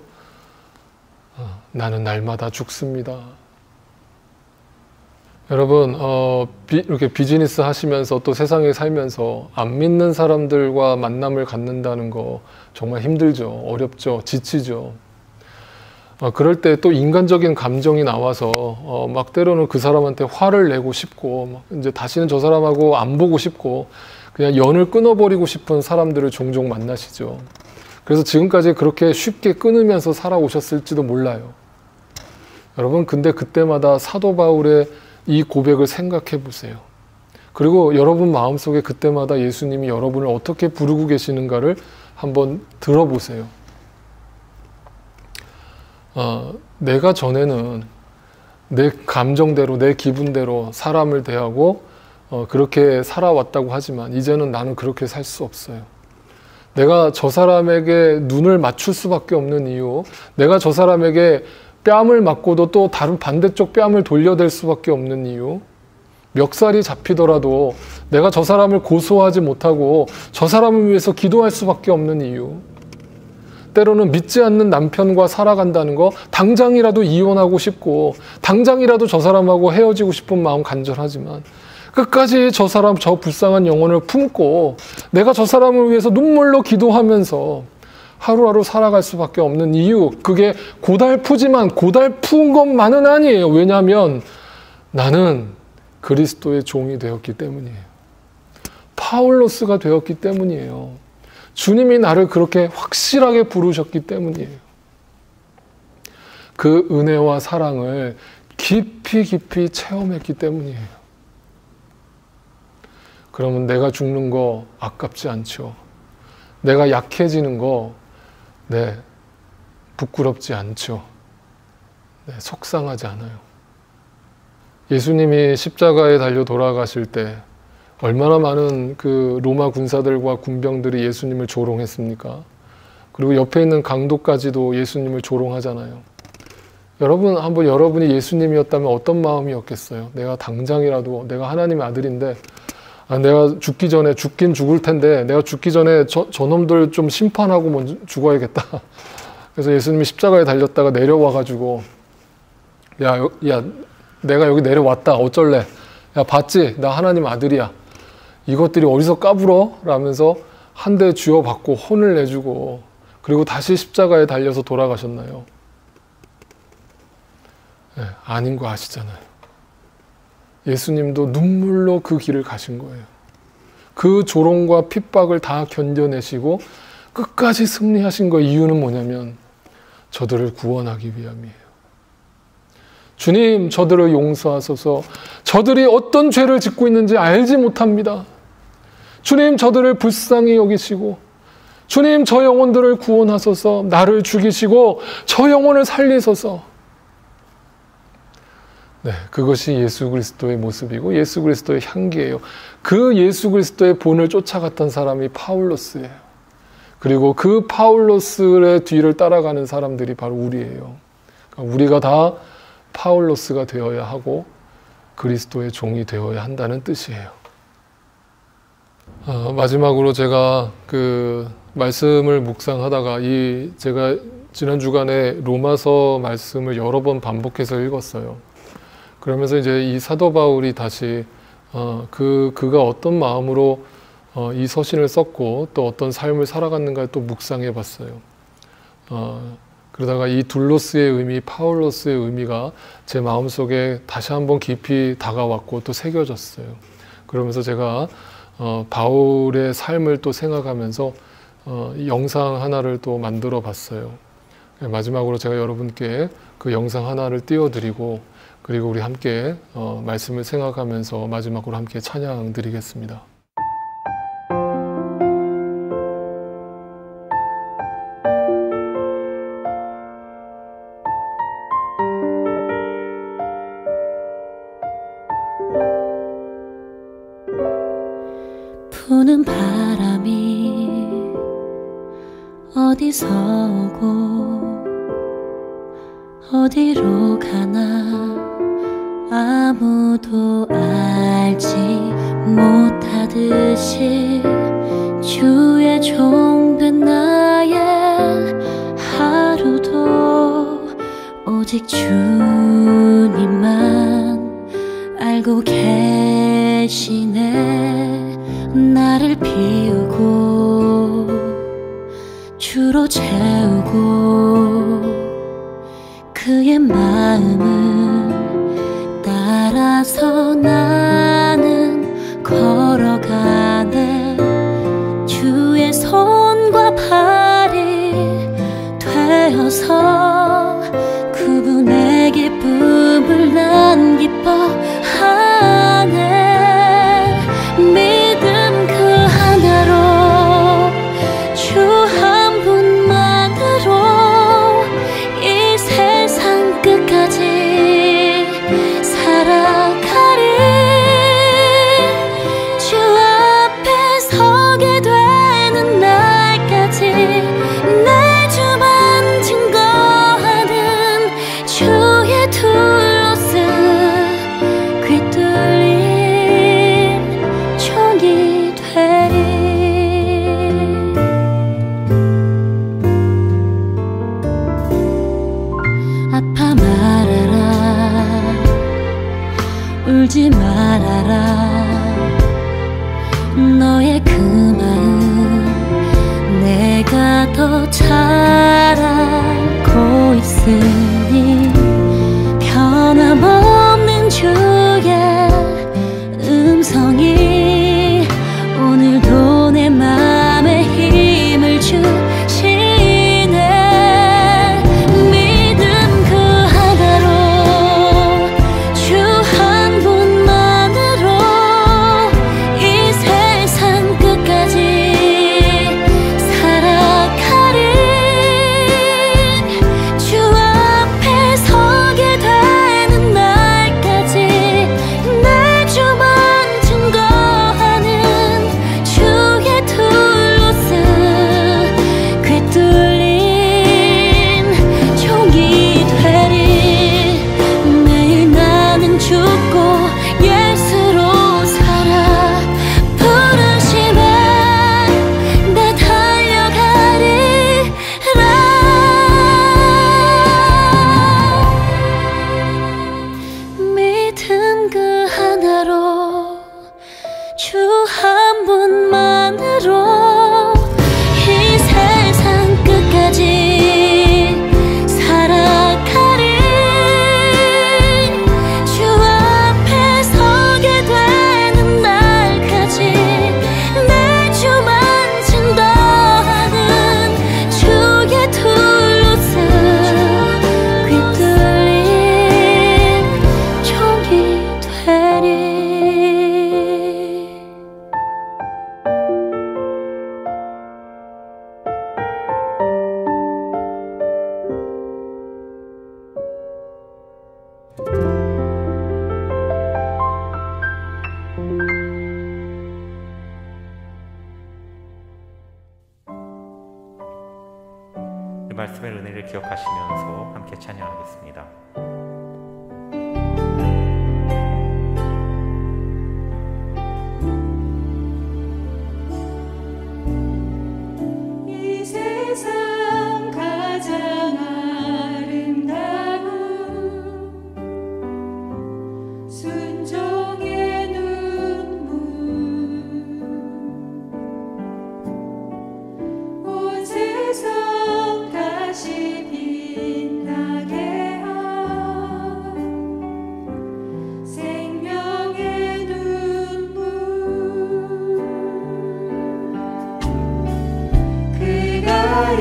나는 날마다 죽습니다. 여러분, 이렇게 비즈니스 하시면서 또 세상에 살면서 안 믿는 사람들과 만남을 갖는다는 거 정말 힘들죠. 어렵죠. 지치죠. 그럴 때 또 인간적인 감정이 나와서 막 때로는 그 사람한테 화를 내고 싶고 이제 다시는 저 사람하고 안 보고 싶고 그냥 연을 끊어버리고 싶은 사람들을 종종 만나시죠. 그래서 지금까지 그렇게 쉽게 끊으면서 살아오셨을지도 몰라요. 여러분, 근데 그때마다 사도 바울의 이 고백을 생각해 보세요. 그리고 여러분 마음속에 그때마다 예수님이 여러분을 어떻게 부르고 계시는가를 한번 들어보세요. 내가 전에는 내 감정대로, 내 기분대로 사람을 대하고 그렇게 살아왔다고 하지만 이제는 나는 그렇게 살 수 없어요. 내가 저 사람에게 눈을 맞출 수밖에 없는 이유, 내가 저 사람에게 뺨을 맞고도 또 다른 반대쪽 뺨을 돌려댈 수밖에 없는 이유, 멱살이 잡히더라도 내가 저 사람을 고소하지 못하고 저 사람을 위해서 기도할 수밖에 없는 이유, 때로는 믿지 않는 남편과 살아간다는 거 당장이라도 이혼하고 싶고 당장이라도 저 사람하고 헤어지고 싶은 마음 간절하지만 끝까지 저 사람, 저 불쌍한 영혼을 품고 내가 저 사람을 위해서 눈물로 기도하면서 하루하루 살아갈 수밖에 없는 이유, 그게 고달프지만 고달픈 것만은 아니에요. 왜냐하면 나는 그리스도의 종이 되었기 때문이에요. 파울로스가 되었기 때문이에요. 주님이 나를 그렇게 확실하게 부르셨기 때문이에요. 그 은혜와 사랑을 깊이 깊이 체험했기 때문이에요. 그러면 내가 죽는 거 아깝지 않죠. 내가 약해지는 거 부끄럽지 않죠. 속상하지 않아요. 예수님이 십자가에 달려 돌아가실 때 얼마나 많은 그 로마 군사들과 군병들이 예수님을 조롱했습니까? 그리고 옆에 있는 강도까지도 예수님을 조롱하잖아요. 여러분, 한번 여러분이 예수님이었다면 어떤 마음이었겠어요? 내가 당장이라도, 내가 하나님의 아들인데 내가 죽기 전에, 죽긴 죽을 텐데 내가 죽기 전에 저놈들 좀 심판하고 먼저 죽어야겠다. 그래서 예수님이 십자가에 달렸다가 내려와가지고 야, 내가 여기 내려왔다. 어쩔래? 야, 봤지? 나 하나님 아들이야. 이것들이 어디서 까불어? 라면서 한 대 쥐어받고 혼을 내주고 그리고 다시 십자가에 달려서 돌아가셨나요? 아닌 거 아시잖아요. 예수님도 눈물로 그 길을 가신 거예요. 그 조롱과 핍박을 다 견뎌내시고 끝까지 승리하신 거 이유는 뭐냐면 저들을 구원하기 위함이에요. 주님, 저들을 용서하소서. 저들이 어떤 죄를 짓고 있는지 알지 못합니다. 주님, 저들을 불쌍히 여기시고 주님, 저 영혼들을 구원하소서. 나를 죽이시고 저 영혼을 살리소서. 네, 그것이 예수 그리스도의 모습이고 예수 그리스도의 향기예요. 그 예수 그리스도의 본을 쫓아갔던 사람이 파울로스예요. 그리고 그 파울로스의 뒤를 따라가는 사람들이 바로 우리예요. 그러니까 우리가 다 파울로스가 되어야 하고 그리스도의 종이 되어야 한다는 뜻이에요. 마지막으로 제가 그 말씀을 묵상하다가 제가 지난 주간에 로마서 말씀을 여러 번 반복해서 읽었어요. 그러면서 이제 이 사도 바울이 다시 그가 어떤 마음으로 이 서신을 썼고 또 어떤 삶을 살아갔는가 또 묵상해 봤어요. 그러다가 이 둘로스의 의미, 파울로스의 의미가 제 마음속에 다시 한번 깊이 다가왔고 또 새겨졌어요. 그러면서 제가 바울의 삶을 또 생각하면서 영상 하나를 또 만들어 봤어요. 마지막으로 제가 여러분께 그 영상 하나를 띄워드리고 그리고 우리 함께 말씀을 생각하면서 마지막으로 함께 찬양 드리겠습니다. 부는 바람이 어디서 오고 어디로 가나 아무도 알지 못하듯이 주의 종된 나의 하루도 오직 주님만 알고 계시네. 나를 비우고 주로 채우고 그의 마음을 따라서 나는 걸어가네. 주의 손과 발이 되어서 그분의 기쁨을 난 기뻐하네. 믿음 그 하나로 주 한 분만으로 이 세상 끝까지 살아가리. 주 앞에 서게 되는 날까지 내 주만 증거하는 주의 둘로스 귀뚫린 종이 되리. 아파 말아라 울지 말아라. 너의 그 마음 내가 더 잘 알고 있으니 변함없는 주의 음성이 오늘도 내 맘에 힘을 주시네. 믿음 그 하나로 주 한 분만으로 이 세상 끝까지 살아가리. 주 앞에 서게 되는 날까지 내 주만 증거하는 주의 둘로스 귀뚫린 종이 되리. 매일 나는 죽고 예수로 살아 부르심에 나 달려가리라. 믿음 그 하나로 주 한 분만으로 이 세상 끝까지 살아가리. 주 앞에 서 이 말씀의 은혜를 기억하시면서 함께 찬양하겠습니다. 이 세상 가장 아름다운 순종의 눈물 온 세상 다시 빛나게 한 생명의 눈물 그가 이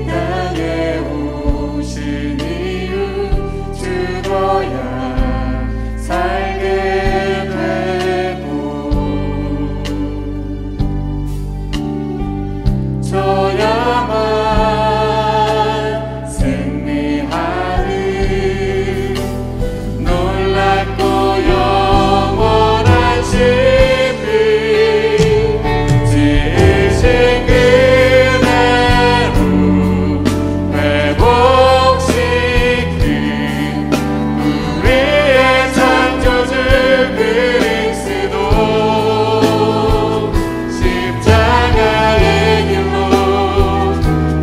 땅에 오신 이유 죽어야 살게 되고 저야만 승리하는 놀랍고 영원한 신비 지으신 그대로 회복시킨 우리의 창조주 그리스도 십자가의 길로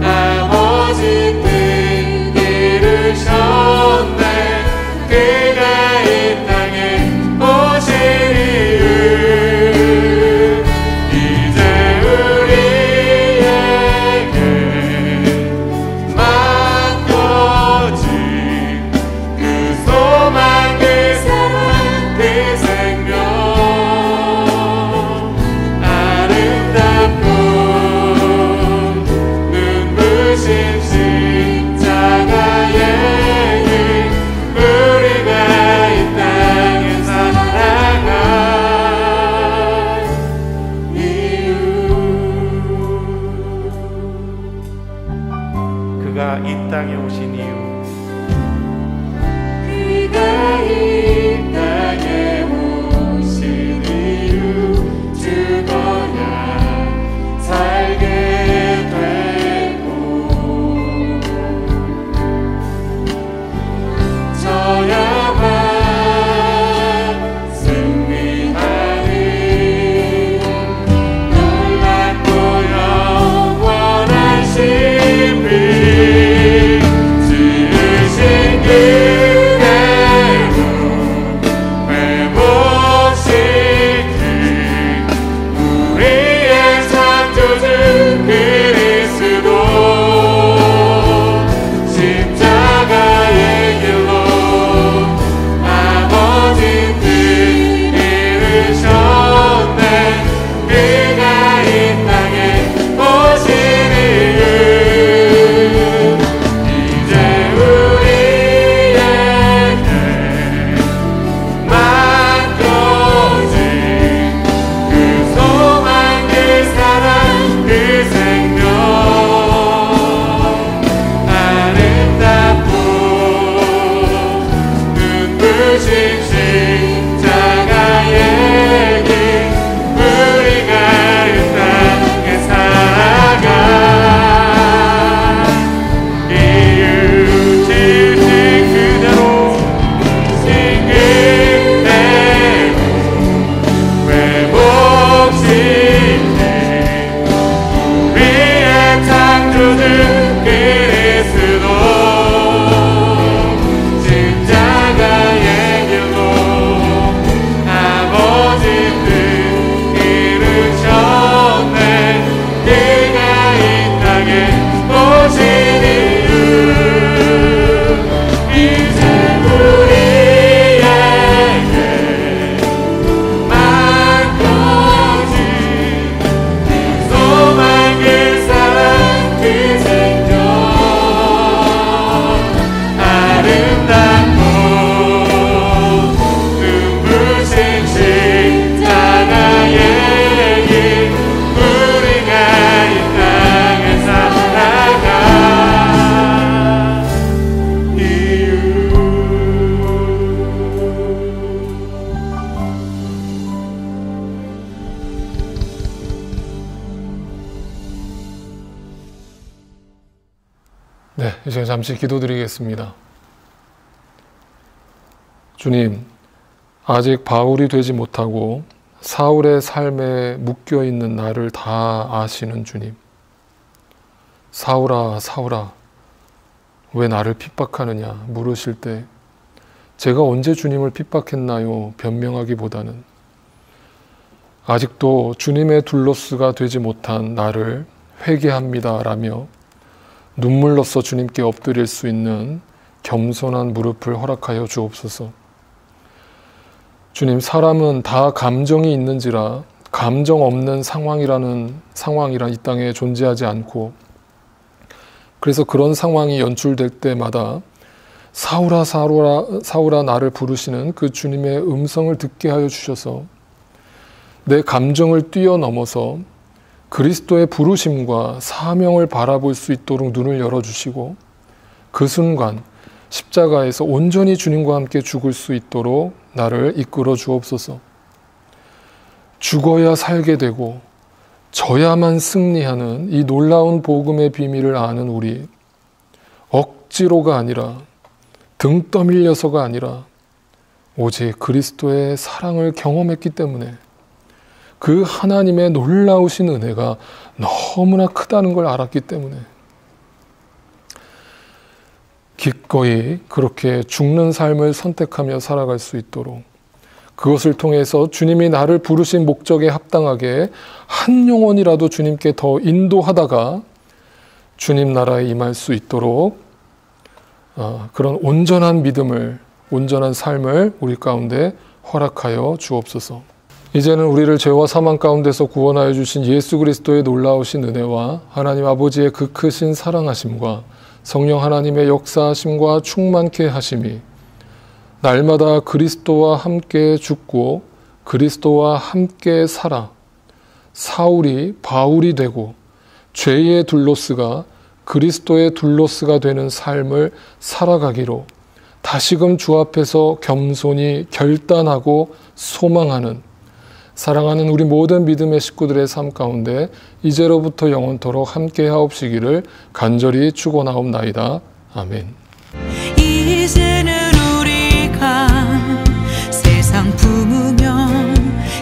아버지 뜻 이루셨네 그가 이 땅에 오신 이유 이제 우리에게 맡겨진 그 소망 그 사랑 그 생명 아름답고 눈부신 십자가의 길 우리가 이 땅에 살아갈 이유 그가 이 땅에 오신 이유 그가 이 땅에 오신 이유 죽어야 살게 되고 저야만 승리하는 놀랍고 영원한 신비 지으신 그대로 회복시킨 우리의 창조주 그리스도 십자가의 길로 아버지 뜻 이루셨네 그가 이 땅에 오신 이유 이제 우리에게 맡겨진 그 소망 그 사랑 그 생명 아름답고 눈부신 십자가의 길 우리가 이 땅에 살아갈 이유 지으신 그대로 회복시킨 우리의 창조주 그리스도 십자가의 길로 아버지 뜻 이루셨네 그가 이 땅에 오신 이유 이제 우리에게 맡겨진 그 소망 그 사랑 그 생명 네, 이제 잠시 기도드리겠습니다. 주님, 아직 바울이 되지 못하고 사울의 삶에 묶여있는 나를 다 아시는 주님. 사울아, 사울아, 왜 나를 핍박하느냐 물으실 때 제가 언제 주님을 핍박했나요? 변명하기보다는 아직도 주님의 둘로스가 되지 못한 나를 회개합니다 라며 눈물로써 주님께 엎드릴 수 있는 겸손한 무릎을 허락하여 주옵소서. 주님, 사람은 다 감정이 있는지라 감정 없는 상황이란 이 땅에 존재하지 않고, 그래서 그런 상황이 연출될 때마다 사울아 사울아 사울아 나를 부르시는 그 주님의 음성을 듣게 하여 주셔서 내 감정을 뛰어넘어서 그리스도의 부르심과 사명을 바라볼 수 있도록 눈을 열어주시고, 그 순간 십자가에서 온전히 주님과 함께 죽을 수 있도록 나를 이끌어 주옵소서. 죽어야 살게 되고 져야만 승리하는 이 놀라운 복음의 비밀을 아는 우리, 억지로가 아니라 등 떠밀려서가 아니라 오직 그리스도의 사랑을 경험했기 때문에 그 하나님의 놀라우신 은혜가 너무나 크다는 걸 알았기 때문에 기꺼이 그렇게 죽는 삶을 선택하며 살아갈 수 있도록, 그것을 통해서 주님이 나를 부르신 목적에 합당하게 한 영혼이라도 주님께 더 인도하다가 주님 나라에 임할 수 있도록 그런 온전한 믿음을, 온전한 삶을 우리 가운데 허락하여 주옵소서. 이제는 우리를 죄와 사망 가운데서 구원하여 주신 예수 그리스도의 놀라우신 은혜와 하나님 아버지의 그 크신 사랑하심과 성령 하나님의 역사하심과 충만케 하심이 날마다 그리스도와 함께 죽고 그리스도와 함께 살아 사울이 바울이 되고 죄의 둘로스가 그리스도의 둘로스가 되는 삶을 살아가기로 다시금 주 앞에서 겸손히 결단하고 소망하는, 사랑하는 우리 모든 믿음의 식구들의 삶 가운데 이제로부터 영원토록 함께 하옵시기를 간절히 축원하옵나이다. 아멘. 이제는 우리가 세상 품으며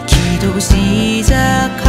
기도 시작하리.